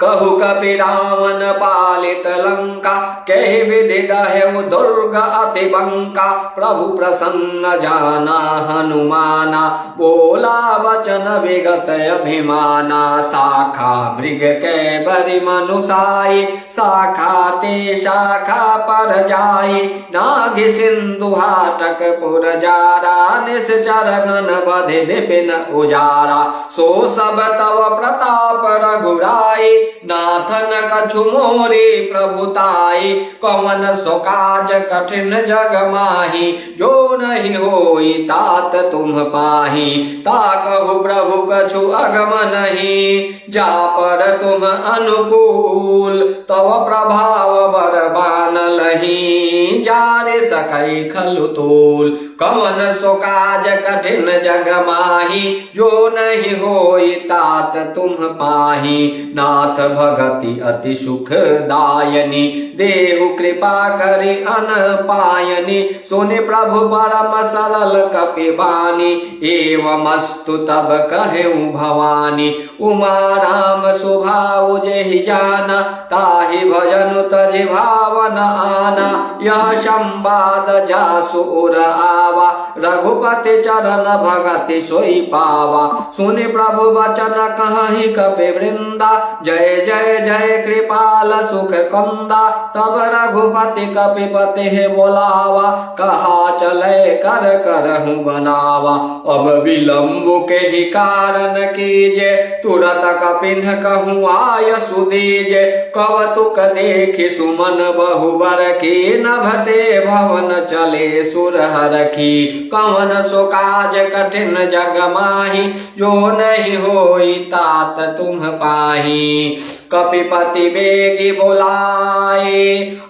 कहु कपि रावण पालित लंका, कहि विधि दहेउ दुर्ग अति बंका। प्रभु प्रसन्न जाना हनुमाना, बोला वचन विगत अभिमाना। शाखा मृग के बरि मनुसाई, शाखा ते शाखा पर जाई। नागि सिंधु हाटक पुर जारा, निश्चर गण बधि विपिन उजारा। सो सब तव प्रताप रघुराई, नाथन कछु मोरी प्रभुताई। कवन सो काज कठिन जग माही, जो नहीं होई तात तुम पाही। ताकहु प्रभु कछु अगम नहीं, जा पर तुम अनुकूल। तव प्रभाव बरबान लही, जारे सकै खलु तोल। कवन सो काज कठिन जग माही, जो नहीं होई तात तुम पाही। नाथ भगति अति सुखदायनी, देहु कृपा करि अन पायनी। सुनि प्रभु परम सरल कपि बानी, एवमस्तु तब कहेउ भवानी। उमा राम सुभाउ जेहि जाना, ताहि भजनु तजि भावन आना। यह संवाद जासु उर आवा, रघुपति चरण भगति सोई पावा। सुनि प्रभु वचन कहहि कपि वृंदा, जय जय जय कृपाल सुख कंदा। तब रघुपति कपिपति है बोलावा, कहा चले कर करहु बनावा। अब विलंब के ही कारण कीजे, तुरत कपिन कहूँ आय सुदीजे। कवतुक देखि सुमन बहुबर की, नभते भवन चले सुरहर की। कवन सो काज कठिन जग माही, जो नहीं होई तात तुम पाही। कपिपति बेगी बोलाए,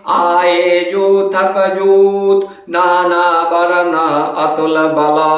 आए जूथक जूत। नाना बरन अतुल बला,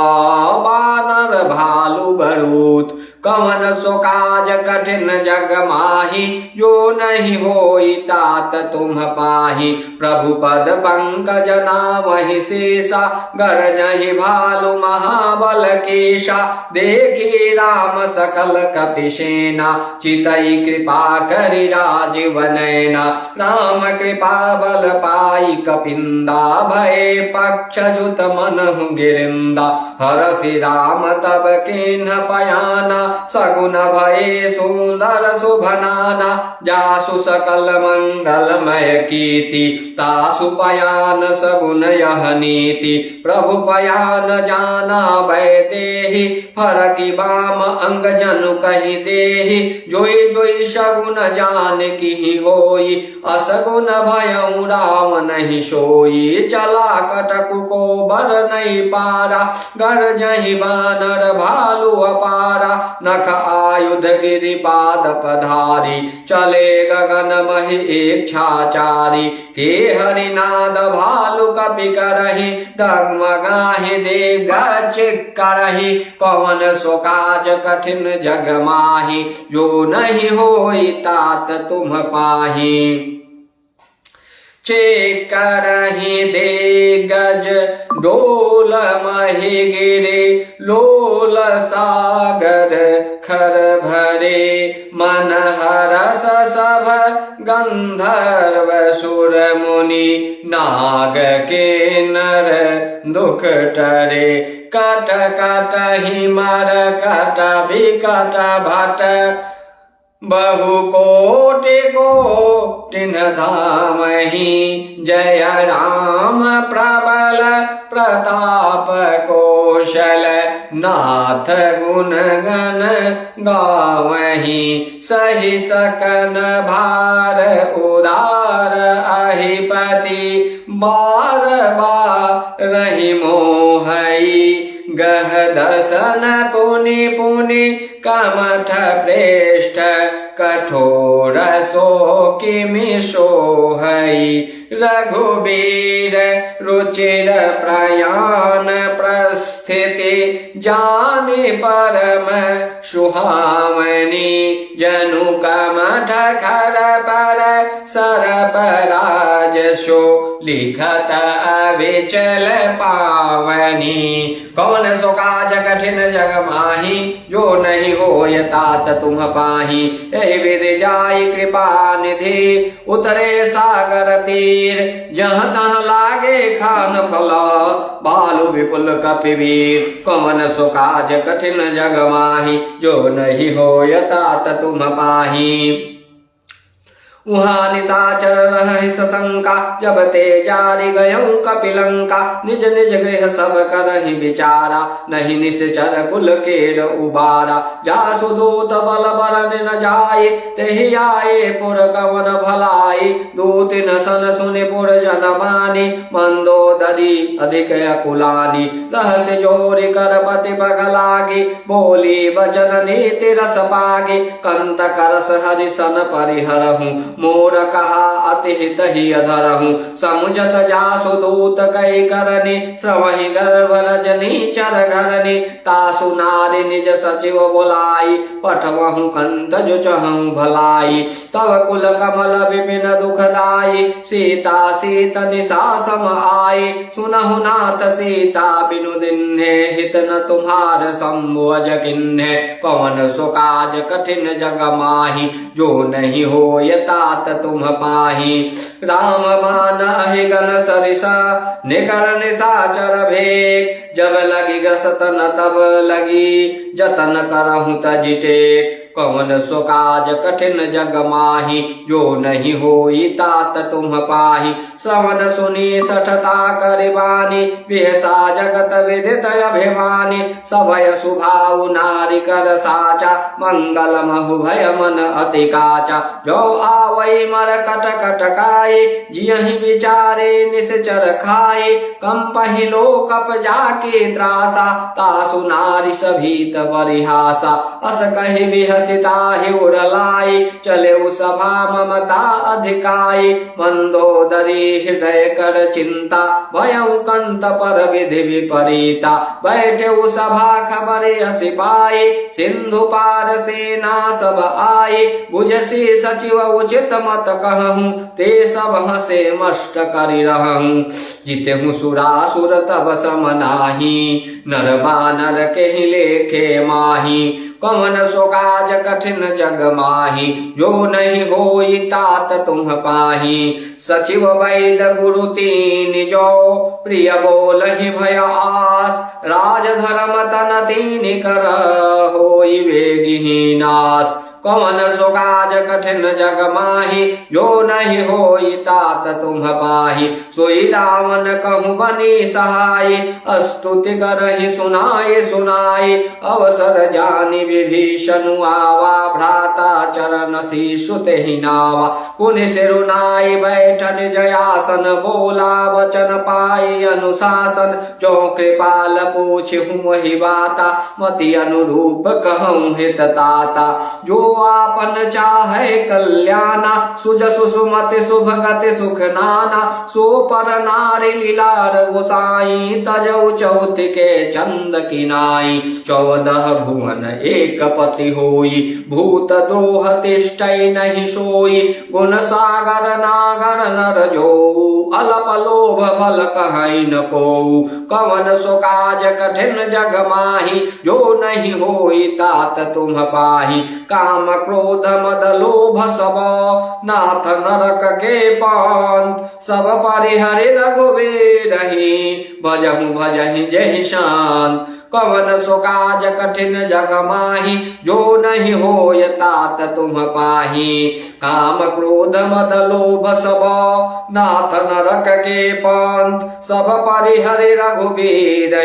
बानर भालु बरूत। कवन सो काज कठिन जग माही, जो नहीं होई तात तुम पाही। प्रभु पद पंकज नामहि शेषा, गरजहि भालु महाबल केशा। देखी राम सकल कपि सेना, चितई कृपा करि राजीव नैना। राम कृपा बल पाई कपिंदा, भय पक्ष जुत मनहु गिरिंदा। हरसि राम तब किन्ह पयाना, सगुन भये सुंदर शुभनाना। जासु सकल मंगलमय कीर्ति, तासु पयान सगुन यह नीति। प्रभु पयान जाना भय देहि, फरकि बाम अंग जनु कहि देहि। जोई जोई सगुन जान की होई, असगुन भयउ राम नहीं सोई। चला कटकु को बर नहीं पारा, गरजहि बानर भालु अपारा। नख आयुध गिरिपाद पधारी, चले गगन महि इच्छाचारी। के हरिनाद भालु कपि करहि, डगमगाहि देग चिक्करहि। पवन सो काज कठिन जग माही, जो नहीं होई तात तुम पाही। करहि दे गज डोल महि गिरे लोल सागर खर भरे मन हरस सभ गंधर्व सुर मुनि नाग के नर दुख टरे कट कटहि मर कट विकट भट बहु कोटि कोटिन धामहि जय राम प्रबल प्रताप कौशल नाथ गुण गण गावहि सहि सकन भार उदार अहिपति बार बार रहि मोहई गह दसन पुनि पुनि कमठ प्रेष्ठ कठोर सो किमि सोहई रघुबीर रुचिर प्रयाण प्रस्थिति जानि परम सुहावनी जनु कमठ खर पर सरप राज सो लिखत अविचल पावनी कौन सो काज कठिन जग माही जो नहीं होय तात तुम पाही एहि विधि जाई कृपा निधि उतरे सागर तीर जहाँ तहाँ लागे खान फला बालु विपुल कपिवीर कौन सो काज कठिन जग माही जो नहीं होय तात तुम पाही उहाँ निशाचर रहहि सशंका जब ते जारि गयऊँ कपिलंका निज निज गृह सब करहि विचारा नहीं निश्चर कुल केर उबारा जासु दूत बल बरन न जाय तेहि आए पुर कवन भलाई दूतिन सन सुनि पुर जन मानी मंदोदरी अधिक अकुलानी रहस्य जोरि करपति बगलागी बोली वचन नीति रस पागी कंत करस हरि सन परिहरहूँ मोर कहा अति हित ही अधरहूँ समुझत जासु दूत कई करनी श्रवहि गर्भ रजनी चर घरनी तासु नारी निज सचिव बुलाई पठवहु कंत जो चहु भलाई तव कुल कमल विपिन दुखदाई सीता सीत निशा सम आई सुनहु नाथ सीता बिनु दिन्हे हित न तुम्हार संबोज किन्हे कौन सो काज कठिन जग माही जो नहीं होय तात तुम पाही राम मान अहि गन सरिसा निकर निशाचर भेक जब लगी ग्रसतन तब लगी जतन करहु तजिटे कौन सो काज कठिन जग माही जो नहीं होई तात तुम पाही श्रवण सुनी सठता करिबानी विहसा जगत विदित अभिमानी सभय सुभाव नारी कर साचा मंगल महु भय मन अति काचा जो आवई मर कट कटकाई जियहि विचारे निश्चर खाई कंपहि लोकप जाके त्रासा तासु नारी सभीत बरिहासा अस कहि विहसिता ही उड़लाई चले सभा ममता अधिकाई मंदोदरी हृदय कर चिंता भयउ कंत पर विधि विपरीता बैठे सभा खबरे सिपाही सिंधु पार सेना सब आई बुझसी सचिव उचित मत कहूँ ते सब हसे मष्ट करि रहूँ जितेहु सुरासुर तब सम नाही नर बानर केहि लेखे माही कौन सो काज कठिन जग माही जो नहीं होई तात तुम पाही सचिव वैद गुरु तीन जो प्रिय बोलहि भय आस राज धर्म तन तीन कर होई वेगिहि नास कौन सो काज कठिन जग माही जो नहीं होई तात तुम पाही सोई रावण कहूँ बनी सहाय स्तुति करहि सुनाय सुनाय अवसर जानि विभीषण आवा भ्राता चरण शीशु तेहि नावा पुनि सिरुनाई बैठन जयासन बोला वचन पाई अनुशासन जो कृपाल पूछहु वही बाता मति अनुरूप कहूँ हित ताता जो आपन चाहे कल्याणा सुजसु सुमति शुभ गति सुख नाना सो पर नारी लीलार गोसाई तजऊ चौथ के चंद किनाई 14 भुवन एक पति होई भूत द्रोह तिष्ठै नहीं सोई गुण सागर नागर नर जो अलप लोभ फल कहै न को कवन सो काज कठिन जग माही जो नहीं होई तात तुम पाही काम क्रोध मद लोभ सब नाथ नरक के पंथ सब परिहरि रघुवीर भजहु भजहि जहि शांत कवन सो काज कठिन जग माही जो नहीं होय तात तुम पाही काम क्रोध मद लोभ सब नाथ नरक के पंथ सब परिहरि रघुवीर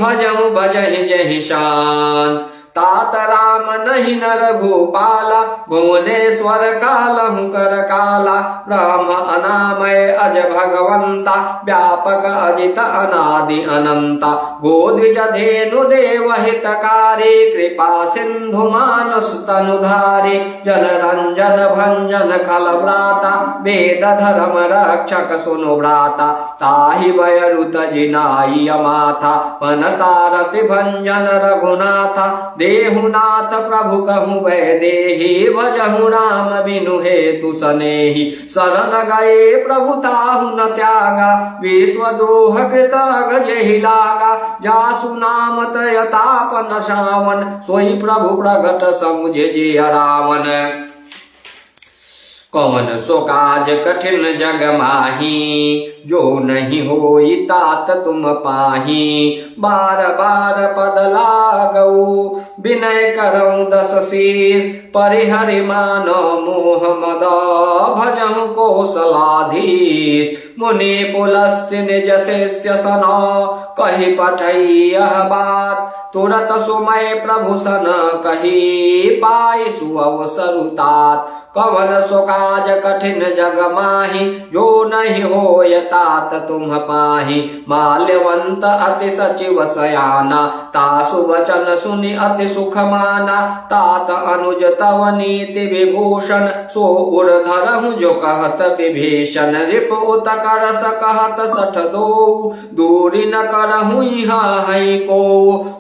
भजहु भजहि जहि शांत तात राम नहीं नर भूपाला भुवनेश्वर कालहु कर काला ब्रह्म अनामय अज भगवंता व्यापक अजित अनादि अनंता गोद्विज धेनु देव हितकारी कृपा सिंधु मानस तनुधारी जन रंजन भंजन खल व्राता वेद धर्म रक्षक सुनु व्राता ताहि वयरुत जिनाई अमाथा पन तारति भंजन रघुनाथा देहुनाथ प्रभु कहूँ वै देहि भजहु राम बिनु हेतु सनेहि शरण गए प्रभु ताहु न त्यागा विश्वद्रोह कृत गजेहि लागा जासु नाम त्रयतापन सावन सोई प्रभु प्रगट समुझे जे रावण कौन सो काज कठिन जग माही जो नहीं होई तात तुम पाही बार बार पद लागऊ विनय करऊँ 10 शीस परिहरि मानो मोह मद भजहु कौशलाधीश मुनि पुलस्य निज शिष्य सन कही पठई यह बात तुरत सुमय प्रभु सन कही पाई सुअवसरुतात कवन सो काज कठिन जग माही जो नहीं होय तात तुम पाही माल्यवंत अति सचिव सयाना तासु वचन सुनि अति सुख माना तात अनुज तव नीति विभूषण सो उर्धरहु जो कहत विभीषण रिप उत कर सकहत 62 दूरी न करहु यहाँ है को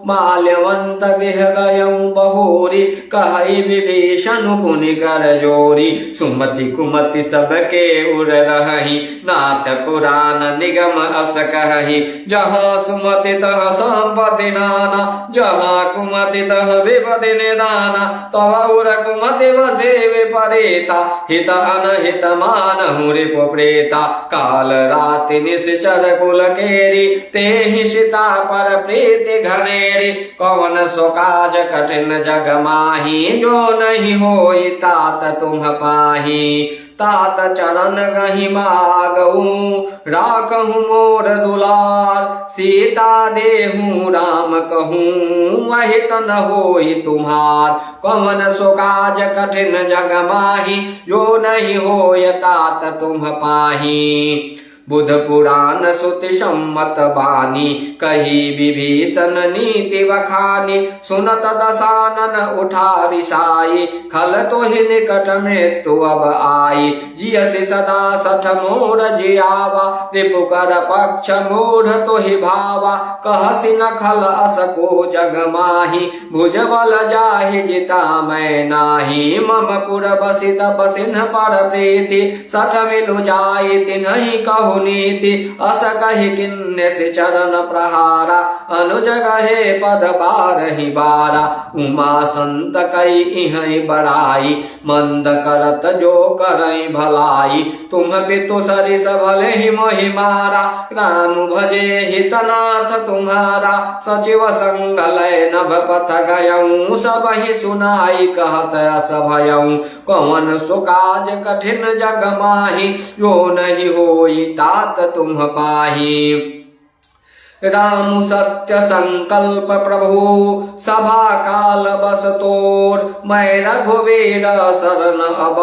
माल्यवंत गिह गयऊँ बहोरी कहई विभीषण पुनि कर जो सुमति कुमति सबके उर रही नाथ पुराण निगम अस कही जहाँ सुमति तह संपत्ति नाना जहाँ कुमति तह विपति निदाना तव उर कुमति वसे विपरीता हित अनहित मानहु रिप प्रेता काल राति निश्चर कुल केरी ते ही सीता पर प्रीति घनेरी कौन सो काज कठिन जग माही जो नहीं होई तात तुम पाही तात चरण गहि मागऊ राखहु मोर दुलार सीता देहु राम कहूँ वही तन होई तुम्हार कौन सो काज कठिन जग माही जो नहीं होय तात तुम पाही बुध पुराण सुति सम्मत बानी कही विभीषण नीति वखानी सुनत दशानन उठा रिसाई खल तो ही निकट मृत्यु अब आई जियसि सदा 60 मोर जियावा रिपुकर पक्ष मूढ़ तो ही भावा कहसि न खल अस को जग माही भुजबल जाहि जिता मैं नाही मम पुर बसि तप सिन्ह पर प्रीति 60 मिलु जाई तिन्हि कहु नीति अस कहि किन्ने से चरण प्रहारा अनुज गहे पद बारहि बारा उमा संत कई इहि बड़ाई मंद करत जो करई भलाई तुम पितु सरिस भले ही मोहि मारा राम भजे हितनाथ तुम्हारा सचिव संग लय नभ पथ गयऊँ सब ही सुनाई कहत अस भयऊँ कौन सो काज कठिन जग माही जो नहीं होई तात तुम पाही राम सत्य संकल्प प्रभु सभा काल बस तोर मैं रघुवीर शरण अब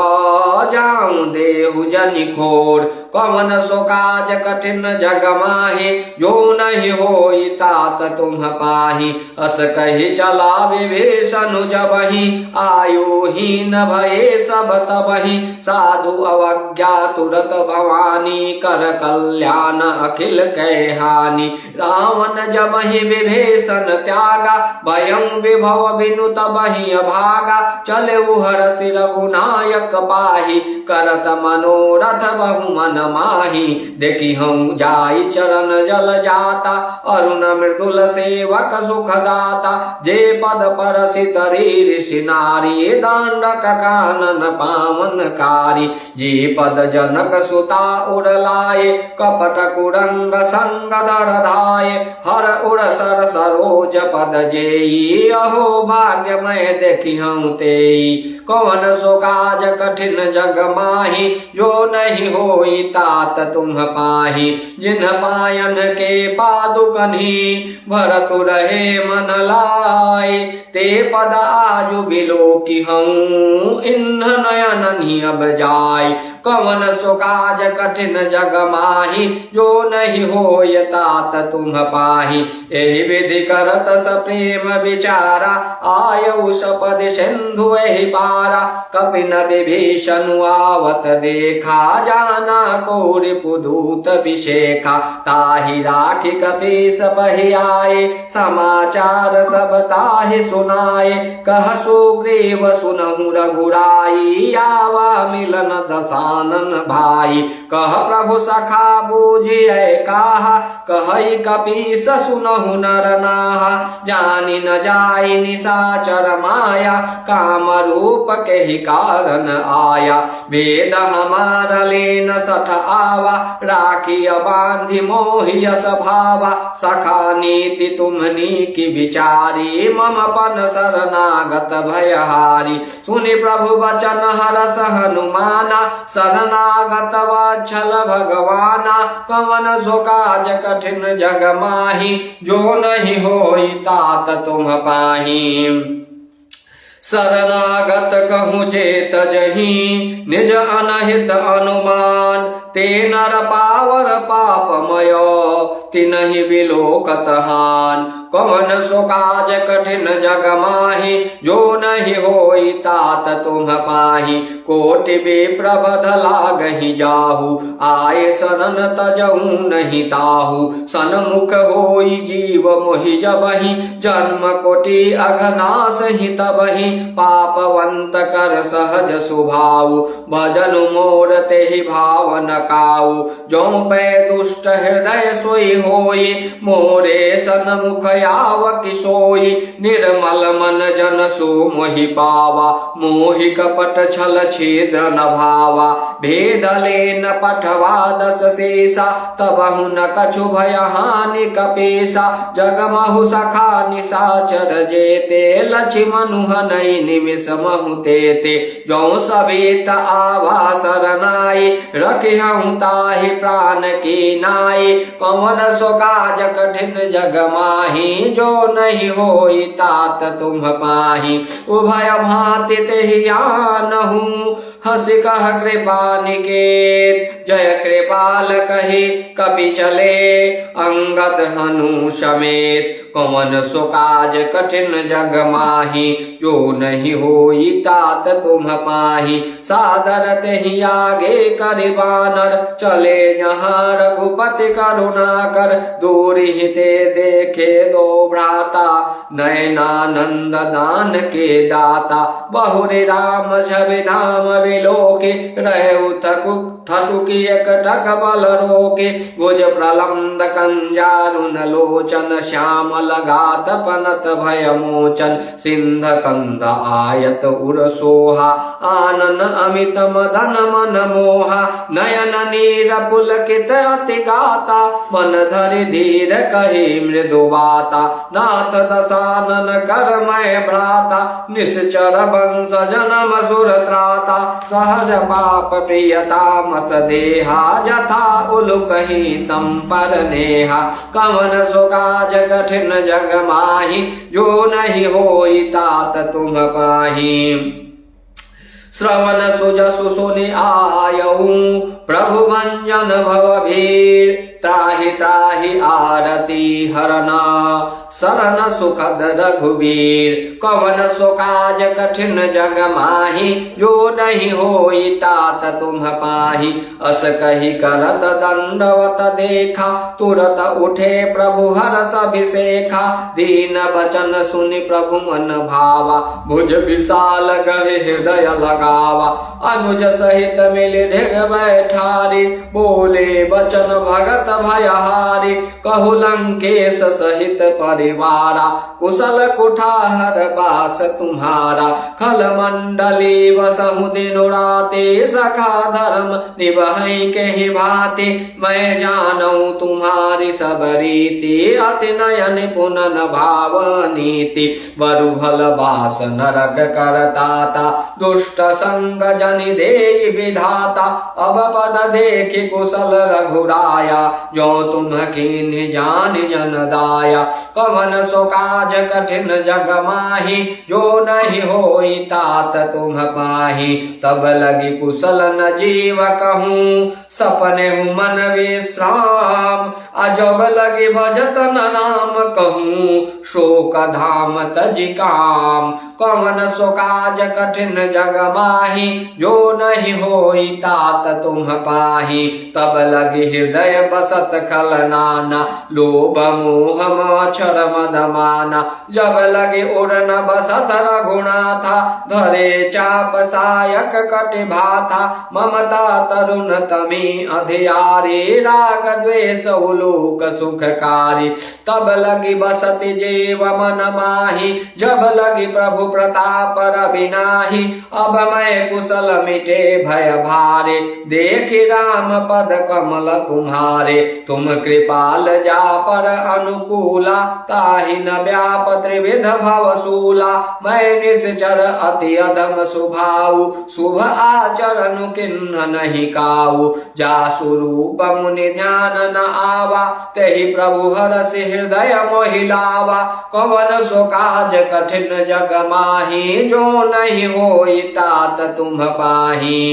जाऊं देहु जनि खोर कवन सो काज कठिन जग माहि जो नहीं होई तात तुम पाहि। अस कहि चला विभीषण जबहि आयुहीन भये सब तबहि। साधु अवज्ञा तुरत भवानी कर कल्याण अखिल कै हानि। रावण जबहि विभीषण त्यागा भयं विभव बिनु तबहि अभागा। चले हरषि रघुनायक पाहि करत मनोरथ बहु मन माहि। देखी हूँ जाई चरण जल जाता अरुण मृदुल सेवक सुखदाता। जे पद परसि तरी ऋषि नारी दंडक कानन पावन कारी। जे पद जनक सुता उड़लाए कपट कुरंग संग दर धाये। हर उड़ सर सरोज पद जेई अहो भाग्यमय देखी हूँ तेई। कौन सो काज कठिन जग माहि जो नहीं होई तात तुम पाहि। जिन्ह पायन के पादुकन्हि भरतु रहे मन लाए। ते पद आजु बिलोकी हूँ इन्ह नयन अब जाय। कवन सो काज कठिन जग माहि जो नहीं होय तात तुम पाहि। एहि विधि करत सप्रेम विचारा आयु सपद सिंधु एहि पारा। कपिन विभीषण आवत देखा जाना को रिपुदूत विशेखा। ताहि राखि कपीस बहि आए समाचार सब ताहि सुनाए। कह सुग्रीव सुनहु रघुराई आवा मिलन दसानन भाई। कह प्रभु सखा बूझिए काहा कहई कपीस सुनहु नर नाहा। जानि न जाई निशाचर माया काम रूप के ही कारण आया। वेद हमार लेन सठ आवा राखी बांधि मोहि यस भावा। सखा नीति तुम्हनी की विचारी मम पन शरणागत भयहारी। सुनि प्रभु वचन हरस हनुमाना शरणागत वत्सल भगवाना। कवन सो काज कठिन जग माहि जो नहीं होई तात तुम पाहि। शरणागत कहूँ जेत जही निज अनहित अनुमान। ते नर पावर पापमय तिनहि बिलोकत हान। कवन सो काज कठिन जग माहि जो नहीं होई तात तुम पाहि। कोटि विप्रबध लागहि जाहु आए शरण तजहु नहीं ताहु। सन्मुख होई जीव मोहि जबहि जन्म कोटि अघनाश ही तबहि। पापवंत कर सहज स्वभाव भजन मोर तेहि भाव न काऊ। जो पै दुष्ट हृदय सोई होई मोरे सन्मुख आव किसोई। निर्मल मन जन सो मोहि पावा मोहि कपट छल छेद न भावा। भेद लेन पठवा दस शेषा तबहु न कछु भय हानि कपीसा। जगमहु सखा निशाचर जेते लक्ष्मण हनई निमिष महु तेते। जो सवेत आवा शरणाई रखिहु ताहि प्राण की नाई। कवन सो काज कठिन जग माहि जो नहीं होई तात तुम पाहि। उभय भांति तेहि आनहु हंसि कह कृपा निकेत। जय कृपाल कहि कपि चले अंगद हनु समेत। कवन सो काज कठिन जग माहि जो नहीं होई तात तुम पाहि। सादर तेहि आगे करि बानर चले यहाँ रघुपति करुणा कर। दूर हिते देखे दो भ्राता नयनानंद दान के दाता। बहुरि राम छवि धाम विलोके रहे थकुकी एकटक बल रोके। भुज प्रलम्ब कंजारुन लोचन श्याम लगात पनत भय मोचन। सिंध कंद आयत उर सोहा आनन अमित मदन मन मोहा। नयन नीर पुलकित अति गाता मन धरि धीर कहि मृदु बाता। नाथ दसानन कर मैं भ्राता निश्चर वंश जन्म सुर त्राता। सहज पाप प्रियतामस देहा यथा उलुकहि तम पर नेहा। कवन सो काज कठिन जग माहि जो नहीं होई तात तुम पाहि। श्रवण सुजसु सुनि आयऊ प्रभु भंजन भव भीर त्राहि त्राहि आरती हरना शरण सुखद रघुवीर कवन सो काज कठिन जग माही जो नहीं होई तात तुम पाही अस कही करत दंडवत देखा तुरत उठे प्रभु हरस अभिषेखा दीन वचन सुनि प्रभु मन भावा भुज विशाल गहे हृदय लगावा अनुज सहित मिल ढेग बैठारी बोले वचन भगत भयहारी कहु लंकेश सहित परिवारा कुशल कुठार बास तुम्हारा खल मंडली बसहु दिन राते सखा धर्म निभई के ही भांति मैं जानू तुम्हारी सब रीति अति नयन पुनन भाव नीति बरु भल बास नरक करताता दुष्ट संग जनि देई विधाता अब पद देखि कुशल रघुराया जो तुम कीन जान जन दाया कवन सो काज कठिन जग माही जो नहीं होई तात तुम पाही तब लगी कुशल न जीव कहूँ सपने हूँ मन विश्राम अजब लगी भजत न नाम कहूँ शोक धाम तज काम कवन सो काज कठिन जग माही जो नहीं होई तात तुम पाही तब लगी हृदय बसत खल नाना लोभ मोह मच्छर मद माना जब लगे उड़न बसत रघुनाथा धरे चाप सायक कटि भाथा ममता तरुण तमी अधियारी राग द्वेष उलोक सुखकारी तब लगी बसति जीव मन माही जब लगी प्रभु प्रताप रविनाही अब मैं कुशल मिटे भय भारे देखि राम पद कमल तुम्हारे तुम कृपाल जा पर अनुकूला ताहि न व्याप त्रिविध भवसूला मैं निश्चर अति अधम सुभाऊ शुभ आचरण किन्ह नहीं काऊ जा स्वरूप मुनि ध्यान न आवा तेहि प्रभु हरसि हृदय मोहिलावा कवन सो काज कठिन जग माही जो नहीं होई तात तुम पाही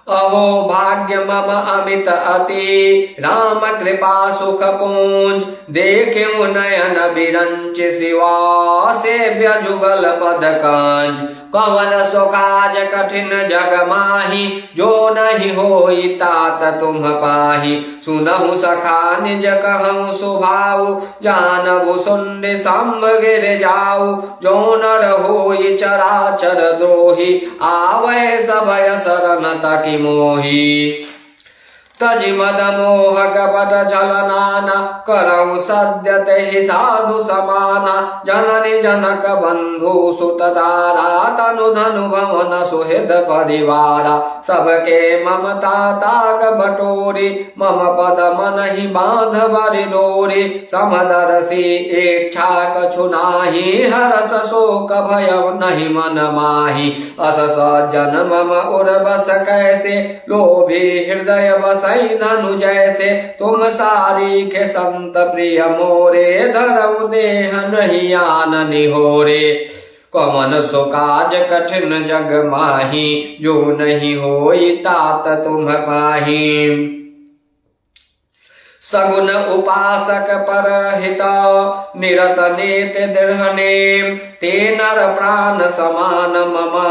अहो भाग्य मम अमित अति राम कृपा सुख पूंज देखे नयन बिरंच शिवा सेव्य जुगल पद कांज कवन सो काज कठिन जग माही जो नहीं होई तात तुम पाही सुनहु सखा निज कहूँ सुभाऊ जानबु सुंड संभ गिर जाऊ जो नर होई चराचर द्रोही आवे सभय शरण तकी मोही तजि मद मोह कपट छल नाना करऊ सद्य तेहि साधु समाना जननी जनक बंधु सुत दारा तनु धनु भवन सुहृद परिवारा सबके ममता ताग बटोरी मम पद मन ही बांध बरि डोरी समदरसी इच्छा कछु नाही हरस शोक भय नहीं मन माही अस सज्जन मम उर बस कैसे लोभी हृदय बस धनु जैसे तुम सारी के संत प्रिय मोरे धरऊ देह नहीं आन निहोरे कवन सो काज कठिन जग माही जो नहीं होई तात तुम पाही सगुन उपासक पर हित निरत नेत दृढ़ नेम ते नर प्राण समान मम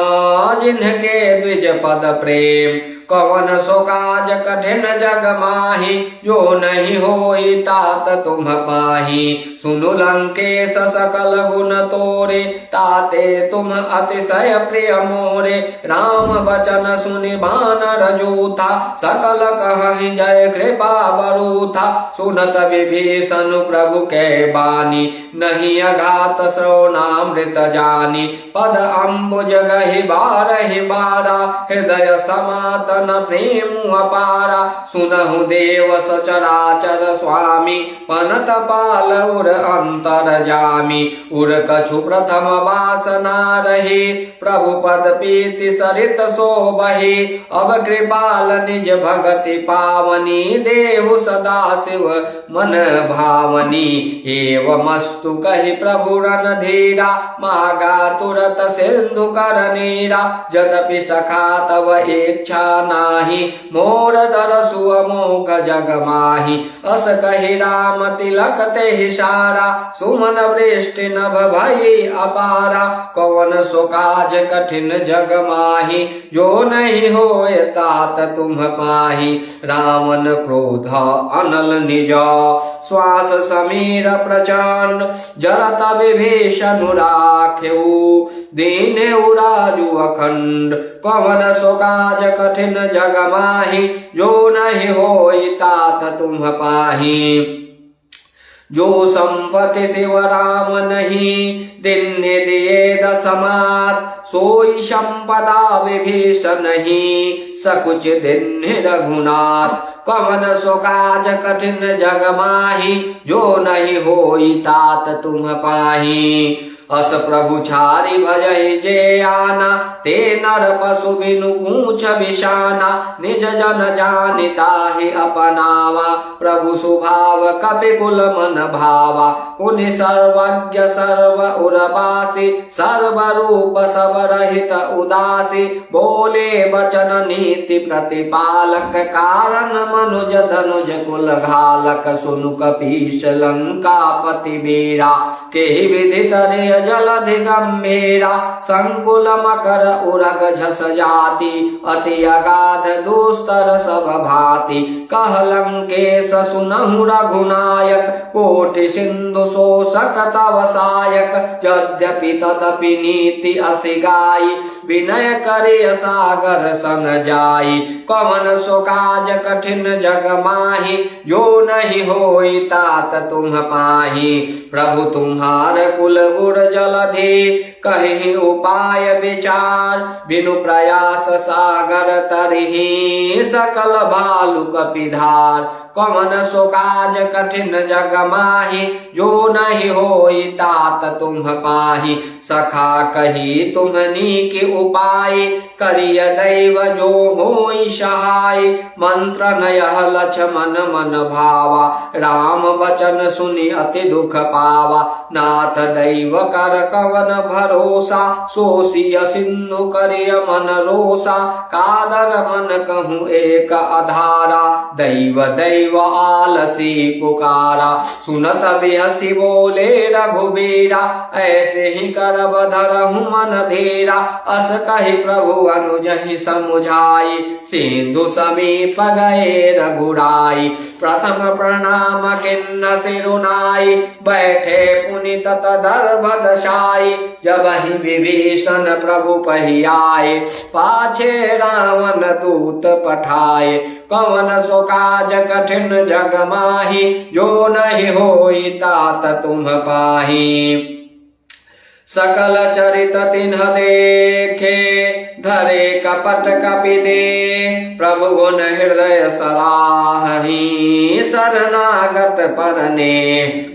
जिन्हके द्विज पद प्रेम कवन सो काज कठिन जग माही जो नहीं होई तात तुम पाही सुनु लंकेश सकल गुण तोरे ताते तुम अतिशय प्रिय मोरे राम वचन सुनि बानर जूथा सकल कहि जय कृपा बरूथा सुनत विभीषण प्रभु के बानी नहीं अघात श्रवणामृत जानी पद अम्बुज गहि बारहि बारा हृदय समात बरतन प्रेम अपारा सुनहु देव सचराचर स्वामी पनत पाल उर अंतर जामी उर कछु प्रथम वासना रही प्रभु पद पीति सरित शोभहि अब कृपाल निज भगति पावनी देहु सदा शिव मन भावनी एवमस्तु कहि प्रभु रणधीरा मागा तुरत सिंधु कर नीरा यद्यपि सखा तव इच्छा नाही मोर दरसु अमोघ जग माही अस कहि राम तिलक ते सारा सुमन वृष्टि नभ भई अपारा कौन सो काज कठिन जग माही जो नहीं होय तात तुम पाही रावण क्रोध अनल निज श्वास समीर प्रचंड जरत विभीषण राख्यऊ दीने उराजु अखंड कवन सो काज कठिन जग माही जो नहीं होई तात तुम पाही जो संपत्ति शिव राम नहीं दिन्हि दिए दसमात सोई संपदा विभीषण नहीं सकुच दिन्हि रघुनाथ कवन सो काज कठिन जग माही जो नहीं होई तात तुम पाही अस प्रभु छारी भजहि जे आना ते नर पशु बिनु पूछ विशाना निज जन जानिता ही अपनावा प्रभु सुभाव कपि कुल मन भावा उनि सर्वज्ञ सर्व उरवासी सर्व रूप सब रहित उदासी बोले वचन नीति प्रतिपालक कारण मनुज धनुज कुल घालक सुनु कपीश लंकापति वीरा केहि विधि तरे जलधि गंभीरा संकुल मकर उरग झस जाति अति अगाध दुस्तर सब भांति कह लंकेश सुनहु रघुनायक कोटि सिंधु शोषक तव सायक यद्यपि तदपि नीति असि गाई विनय करिय सागर सन जाई कवन सो काज कठिन जग माही जो नहीं होई तात तुम पाही प्रभु तुम्हार कुल गुर जलधि कहि उपाय विचार बिनु प्रयास सागर तरहि सकल भालु कपिधार कवन सो काज कठिन जग माही जो नहीं होई तात तुम पाही सखा कही तुम्हनी के उपाय करिय दैव जो होई सहाय मंत्र नयह लक्ष्मण मन भावा राम वचन सुनि अति दुख पावा नाथ दैव कर कवन भरोसा सोसिय सिंधु करिय मन रोसा कादर मन कहूँ एक अधारा दैव दैव आलसी पुकारा सुनत बिहसी बोले रघुबीरा ऐसे ही करब धरहु मन धीरा अस कहि प्रभु अनुजहि समुझाई सिंधु समीप गए रघुराई प्रथम प्रणाम किन्न सिरुनाई बैठे पुनित तदर्भ दशाई जब ही विभीषण प्रभु पहियाए पाछे रावण दूत पठाए कवन सो काज कठिन जग माही जो नहीं होई तात तुम पाही सकल चरित तिन्ह देखे धरे कपट कपि दे प्रभु गुण हृदय सराहि शरणागत परने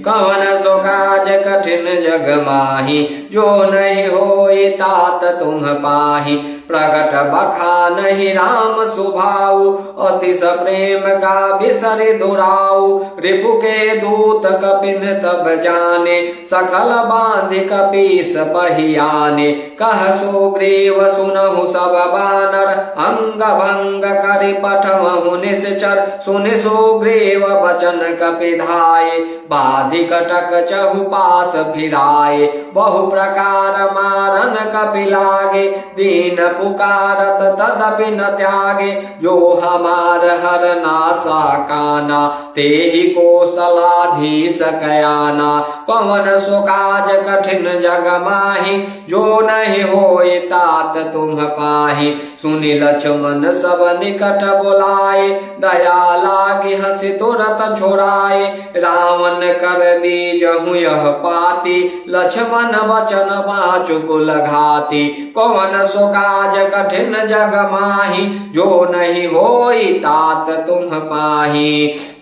कवन सो काज कठिन जग माही जो नहीं होई तात तुम पाही प्रगट बखानहि राम सुभाऊ अति प्रेम का बिसरि दुराऊ रिपु के दूत कपिन तब जाने सकल बांधि कपीस पहियाने कह सुग्रीव सुनहु सब बानर अंग भंग करि पठमहु निश्चर सुनि सुग्रीव वचन कपिधाय बाधि कटक चहु पास फिराए बहु प्रकार मारन कपि लागे दीन पुकारत तदपि न त्यागे जो हमार हर नासा काना तेहि कौशलाधीश कयाना कवन सो काज कठिन जग माही जो नहीं होई तात तुम पाहि। सुनि लक्ष्मण सब निकट बोलाए, दया लागे हंसि तुरत छोड़ाए। रावण कर दीजहु यह पाती, लक्ष्मण वचन बाँचु कुल घाती। कौन सो काज कठिन जग माहि, जो नहीं होई तात तुम पाहि।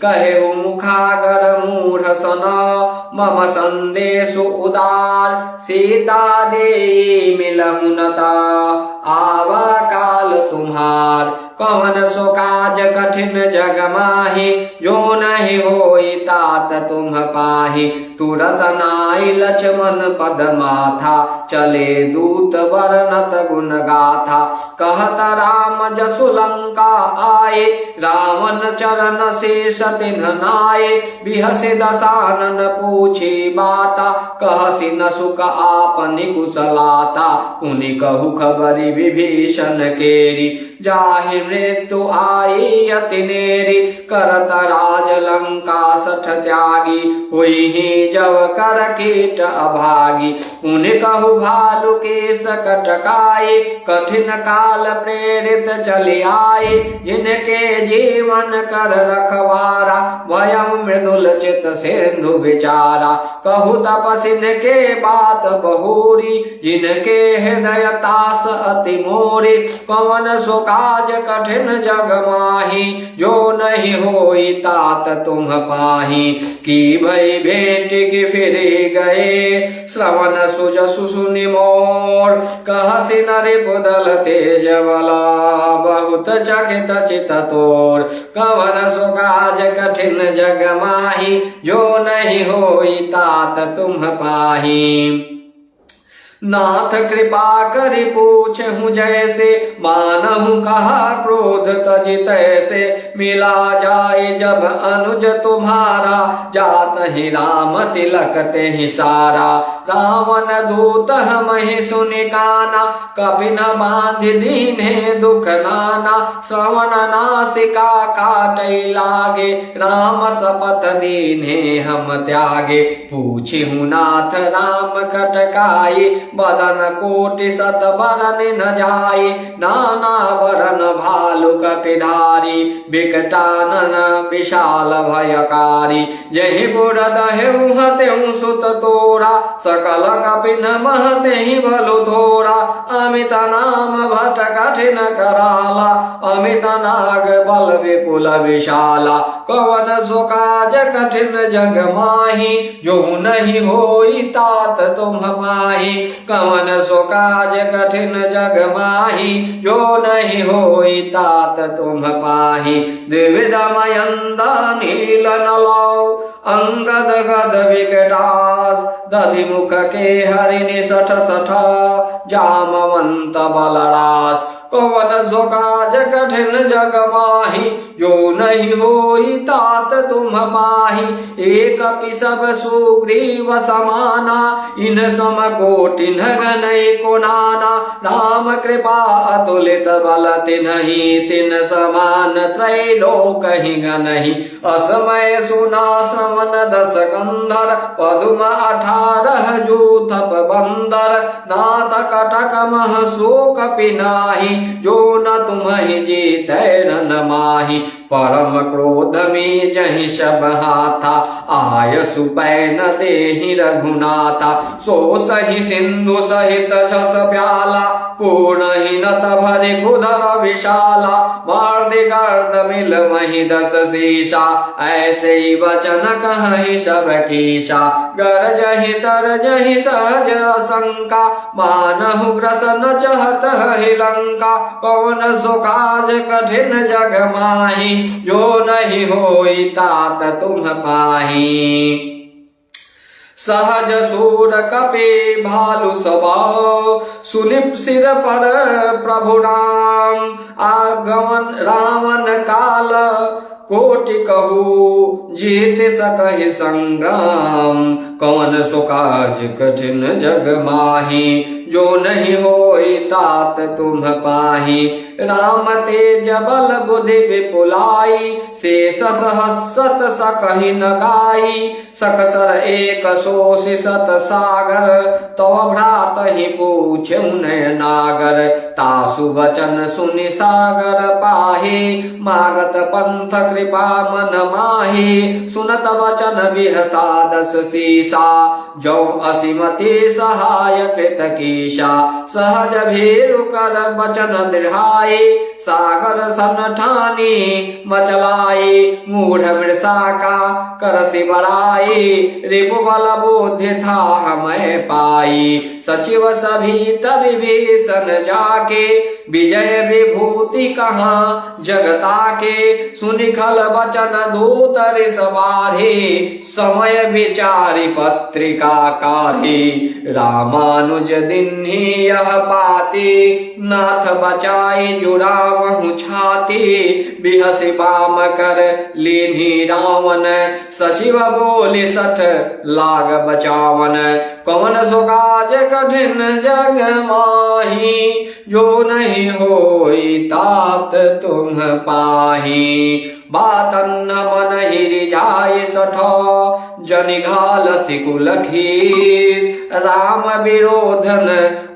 कहेउ मुखागर मूढ़ सन, मम संदेशु उदार। सीता दे मिलहु नता, आवा काल तुम्हार। कौन सो काज कठिन जग माहि, जो नहीं होई तात तुम पाहि। तुरत नाई लक्ष्मण पद माथा, चले दूत वर्णत गुण गाथा। कहत राम जसु लंका आए, रावण चरण शेष तिन्ह नाये। बिहसि दसानन पूछी बाता, कहसि न सुख आपनि कुशलाता। उनि कहु खबरि विभीषण केरी, जाहि मृत्यु आई अति नेरी। करत राज लंका सठ त्यागी, हुई जब कर कीट अभागी। उनि कहु भालु के सकट काई, कठिन काल प्रेरित चली आई। जिनके जीवन कर रखवारा, भयम मृदुल चित सिंधु विचारा। कहु तपसिन के बात बहुरी, जिनके हृदय तास अति मोरी। कौन सो काज कठिन जग माहि, जो नहीं होई तात तुम पाहि। की भई भेंट की फिरे गए, श्रवण सुजसु सुनि मोर। कहसि नरि पुदल तेज बला, बहुत चकित चित तोर। कवन सो काज कठिन जग माहि, जो नहीं होई तात तुम पाहि। नाथ कृपा करि पूछहु जैसे, मानहु कहा क्रोध तजि तैसे। मिला जाए जब अनुज तुम्हारा, जातहि राम तिलक तेहि सारा। रावण दूत हमहि सुनि काना, कपिन बांधि दीन्हे दुख नाना। श्रवण नासिका काटै लागे, राम शपथ दीन्हे हम त्यागे। पूछिहु नाथ राम कटकाई, बदन कोटि शत बरन न जाई। नाना बरन भालु कपिधारी, बिकटानन विशाल भयकारी। जहि बुढ़ दहेउ हतेउ सुत तोरा, सकल कपिन महतेहि बलु थोरा। अमित नाम भट कठिन कराला, अमित नाग बल विपुल विशाला। कवन सो काज कठिन जग माहि, जो नहीं होई तात तुम पाहि। कवन सो काज कठिन जग माहि, जो नहीं होई तात तुम पाहि। द्विविध मयंदा नील नलौ, अंगद गद विकटास। दधि मुख के हरिनि सठ सठ, जामवंत बलरास। कवन सो काज कठिन जग माहि, जो नहीं होई तात तुम पाहि। एक सब सुग्रीव समाना, इन सम कोटि नगनई को नाना। राम कृपा अतुलित बल तिन्हि, तिन समान त्रैलोक ही गनहि। असमय सुना श्रवण दस कंधर, पदुम 18 जूथप बंदर। नाथ कटक मह शोक पिनाहि, जो न तुम्हि जीतै रन माहि। परम क्रोध में जहि शब हाथा, आय सुपै न देहि रघुनाथा। सो सहि सिंधु सहित झस प्याला, पूर्णहि नत भरि कुधर विशाला। मार्दि गर्द मिल महि 10 शीशा, ऐसे ही वचन कहहि सब कीशा। गरजहि तरजहि सहज असंका, मानहु ग्रसन चहत ही लंका। कौन सो काज कठिन जग माहि, जो नहीं होई तात तुम पाहि। सहज सूर कपि भालु स्वभाव, सुनिप सिर पर प्रभु राम। आगमन रावण काल कोटि कहू, जीत सकहि संग्राम। कौन सो काज कठिन जग माही, जो नहीं होई तात तुम पाही। राम तेज बल बुद्धि विपुलाई, शेष सहस्रत सकहि न गाई। सकसर एक सोषि सत सागर, तव भ्रात ही पूछेउ नागर। तासु वचन सुनि सागर पाहे, मागत पंथ कृपा मन माहे। सुनत वचन विहसादस सीसा, जो असीमति सहाय कृत कीशा। सहज भीरु कर वचन दृढ़ाई, सागर सन ठानी मचलाई। मूढ़ मृषा का करसि बड़ाई, रिपु बल बुद्धि था हमें पाई। सचिव सभी तब विभीषण जाके, विजय विभूति कहाँ जगता के। सुनि खल वचन दूत रिस बाढ़े, समय विचारि पत्रिका काढ़ी। रामानुज दिन्हि यह बाती, नाथ बचाई जुड़ावहु छाती। बिहसि बाम कर लीन्ही रावण, सचिव बोले सठ लाग बचावन। कौन सो काज कठिन जग माही, जो नहीं होई तात तुम पाही। बात न मन ही रिझाई सठ, जनि घाल सिकुल खीस। राम विरोधन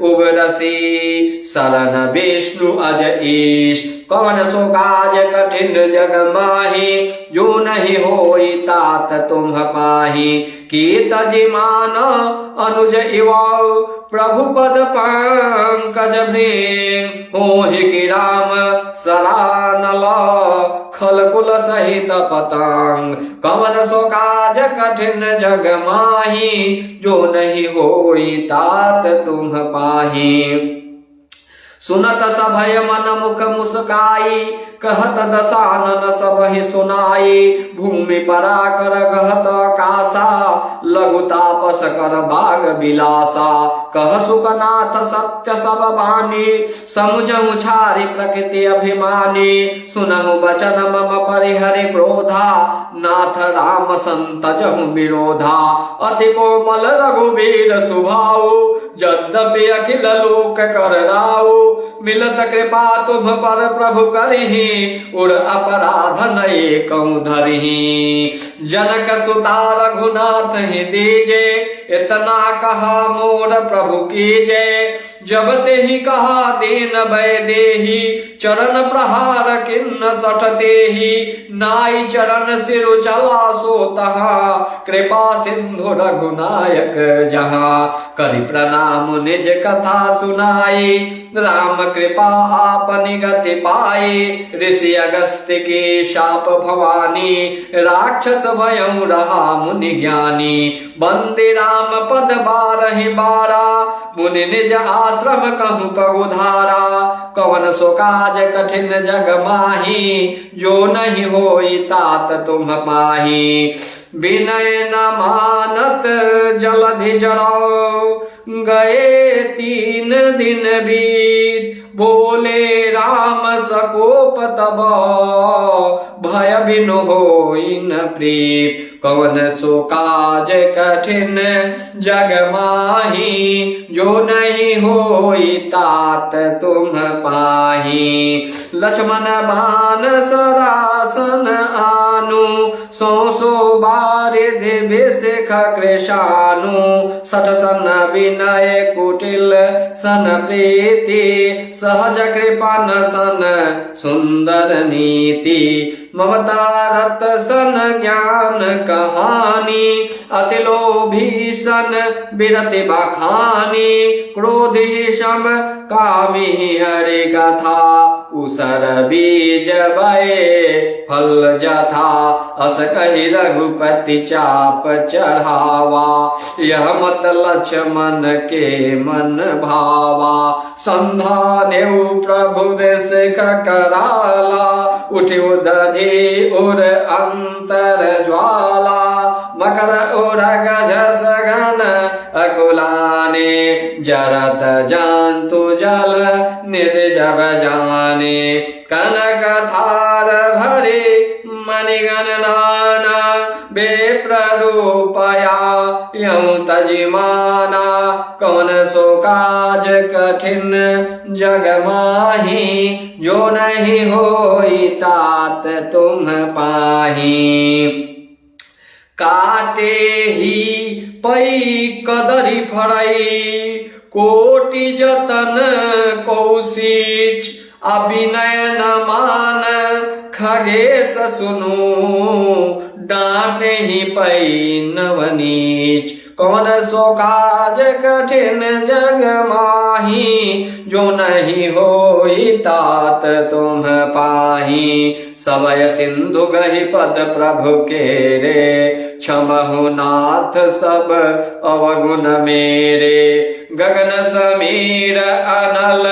उबरसी, शरण विष्णु अज ईश। कौन सो काज कठिन जग माही, जो नहीं होई तात तुम पाही। कीत जिमान अनुज इवाऊ, प्रभु पद पंकज भ्रेम। होहि कि राम सरानल, खलकुल सहित पतंग। कौन सो काज कठिन जग माही, जो नहीं होई तात तुम पाही। सुनत सभय मन मुख मुस्काई, कहत दसानन सबहि सुनाई। भूमि परा कर गहत कासा, लघु तापस कर बाग बिलासा। कह सुकनाथ सत्य सब बानी, समुझहु छारि प्रकृति अभिमानी। सुनहु बचन मम परिहरि क्रोधा, नाथ राम संतजहु विरोधा। अति कोमल रघुवीर सुभाऊ, यद्यपि अखिल लोक कर राऊ। मिलत कृपा तुम पर प्रभु करहि, उर अपराध नये कौं धरहि। जनक सुता रघुनाथ ही दीजे, इतना कहा मोर प्रभु कीजे। जब ते ही कहा दीन भय देहि, चरण प्रहार किन्न सठते ही। नाई चरण सिरु चला सो तहा, कृपा सिंधु रघुनायक जहाँ। करि प्रणाम निज कथा सुनाई, राम कृपा आपनि गति पाई। ऋषि अगस्त्य के शाप भवानी, राक्षस भयउ रहा मुनि ज्ञानी। बंदे राम पद बारहि बारा, मुनि निज आश्रम कहूँ पगुधारा। कौन सो काज कठिन जग माही, जो नहीं होई तात तुम पाही। विनय न मानत जलधि जरौ, गए 3 दिन बीत। बोले राम सकोप तब, भय बिनु होई न प्रीत। कौन सो काज कठिन जग माही, जो नहीं होई तात तुम पाही। लक्ष्मण बाण सरासन आनु, सो बारिधि विशिख कृशानु। सठ सन विनय कुटिल सन प्रीति, सहज कृपा न सन सुंदर नीति। ममता रत सन ज्ञान कहानी, अति लोभी सन विरति बखानी। क्रोधी शम कामी हरि कथा, उसर बीज भये फल जथा। अस कहि रघुपति चाप चढ़ावा, यह मत लक्ष्मण के मन भावा। संधानेउ प्रभु विशिख कराला, उठि दधि उर अंतर ज्वाला। मकर उर गज सघन अकुलाने, जरत जंतु जल निधि जब जाने। कनक थार भरे निगणनाना बेप्ररूपया यं तजिमाना। कौन सो काज कठिन जग माही, जो नहीं होई तात तुम पाही। काटे ही पई कदरी फड़ई, कोटि जतन कौशिच। अभिनय न मान खगेश सुनु, डांटे ही पई नवनीच। कौन सो काज कठिन जग माही, जो नहीं होई तात तुम पाही। समय सिंधु गहि पद प्रभु केरे, क्षमहु नाथ सब अवगुण मेरे। गगन समीर अनल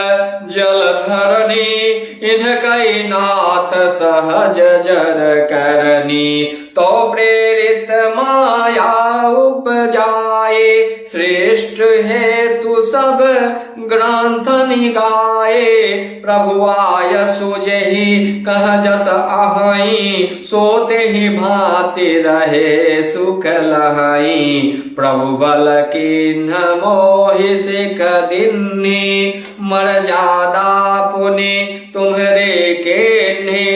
जल धरनी, इनकई नाथ सहज जर करनी। तो प्रेरित माया उपजाए, श्रेष्ठ हेतु सब ग्रंथ निगाए। प्रभु आय सुजहि कह जस आहई, सोते ही भांति रहे सुख लहई। प्रभु बल कीन्ह मोहि सिख दिन्हि, मर्यादा पुनि तुम्हरे केन्हि।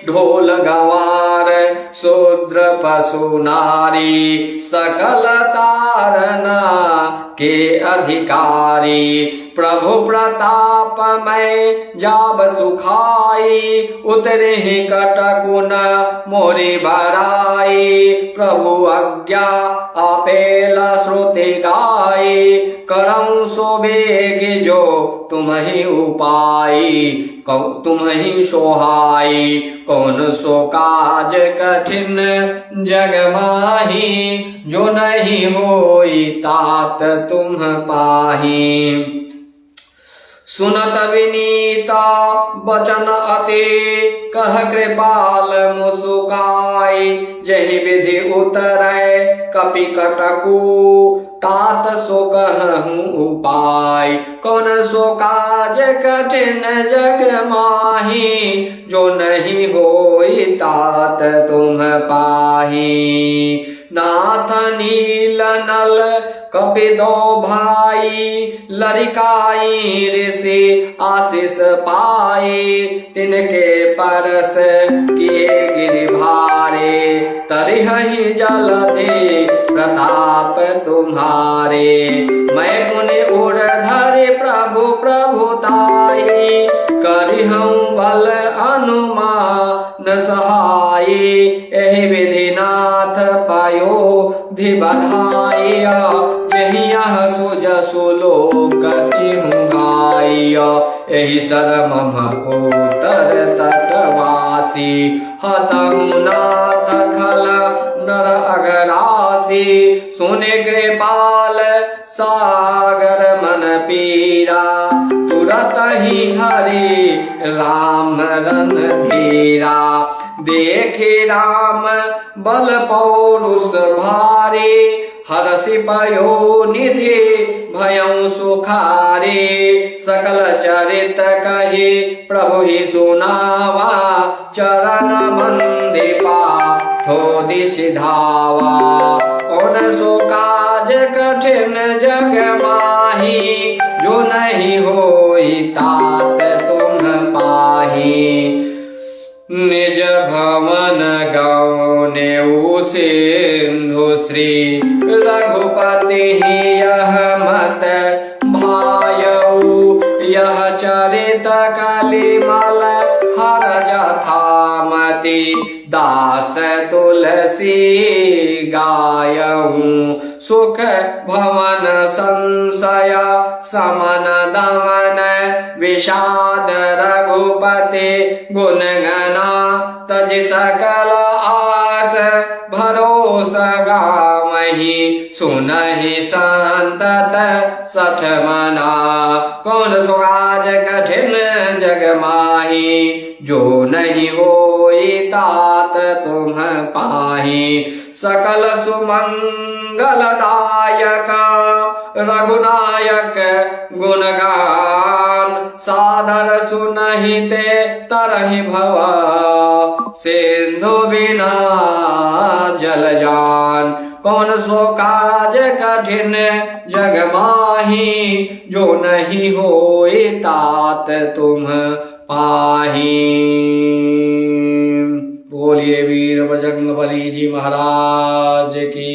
ढोल गंवार शूद्र पशु नारी, सकल तारना के अधिकारी। प्रभु प्रताप में जाब सुखाई, उतरे ही कटकुन मोरी बराई। प्रभु आज्ञा आपेला श्रुति गाई, करऊं सो बेग जो तुम ही उपाई। तुम ही सोहाई, कौन सो काज कठिन जग माही, जो नहीं होई तात तुम पाही। सुनत विनीता बचन अति, कह कृपाल मुसुकाई। जहि विधि उतरै कपि कटकु, तात सो कहूँ उपाय। कौन सो काज कठिन जग माही, जो नहीं होई तात तुम पाही। नाथ नील नल कपि दो भाई, लरिकाई ऋषि आशीष पाई। तिनके परस किए गिरि भारे, तरिहहि जलधि प्रताप तुम्हारे। मैं पुनि उर धरि प्रभु प्रभुताई, करिहऊँ बल अनुमान सहाई। एहि विधि नाथ पायो धि बधाइया, जहि यह सुजसु लोक तिहुँ गाइया। एहि शरम उत्तर तटवासी, हतहु नाथ खल नर अघरासी। सुने कृपाल सागर मन पीरा, तुरत ही हरि राम रन धीरा। देखे राम बल पौरुष भारी, हरषि पयो निधि भयं सुखारे। सकल चरित कहि प्रभु ही सुनावा, चरण बंदिपा थोदि सिधावा। कौन सो काज कठिन जग माही, जो नहीं होई तात तुम पाही। निज भवन गौनेउ सिंधु श्री, रघुपति यह मत भायऊ। यह चरित कलिमल हर जथामति, दास तुलसी गायऊ। सुख भवन संशय समन दमन, विषाद रघुपति गुण गना। तज सकल आस भरोसा गामहि, सुनहि संतत सठ मना। कौन सो काज कठिन जग माही, जो नहीं होई तात तुम पाही। सकल सुमंगलदायक रघुनायक गुणगान, सादर सुनहि ते तरहि भवन। सिंधु बिना जल जान। कौन सो काज कठिन जग माही, जो नहीं होए तात तुम पाही। बोलिए वीर बजरंगबली जी महाराज की।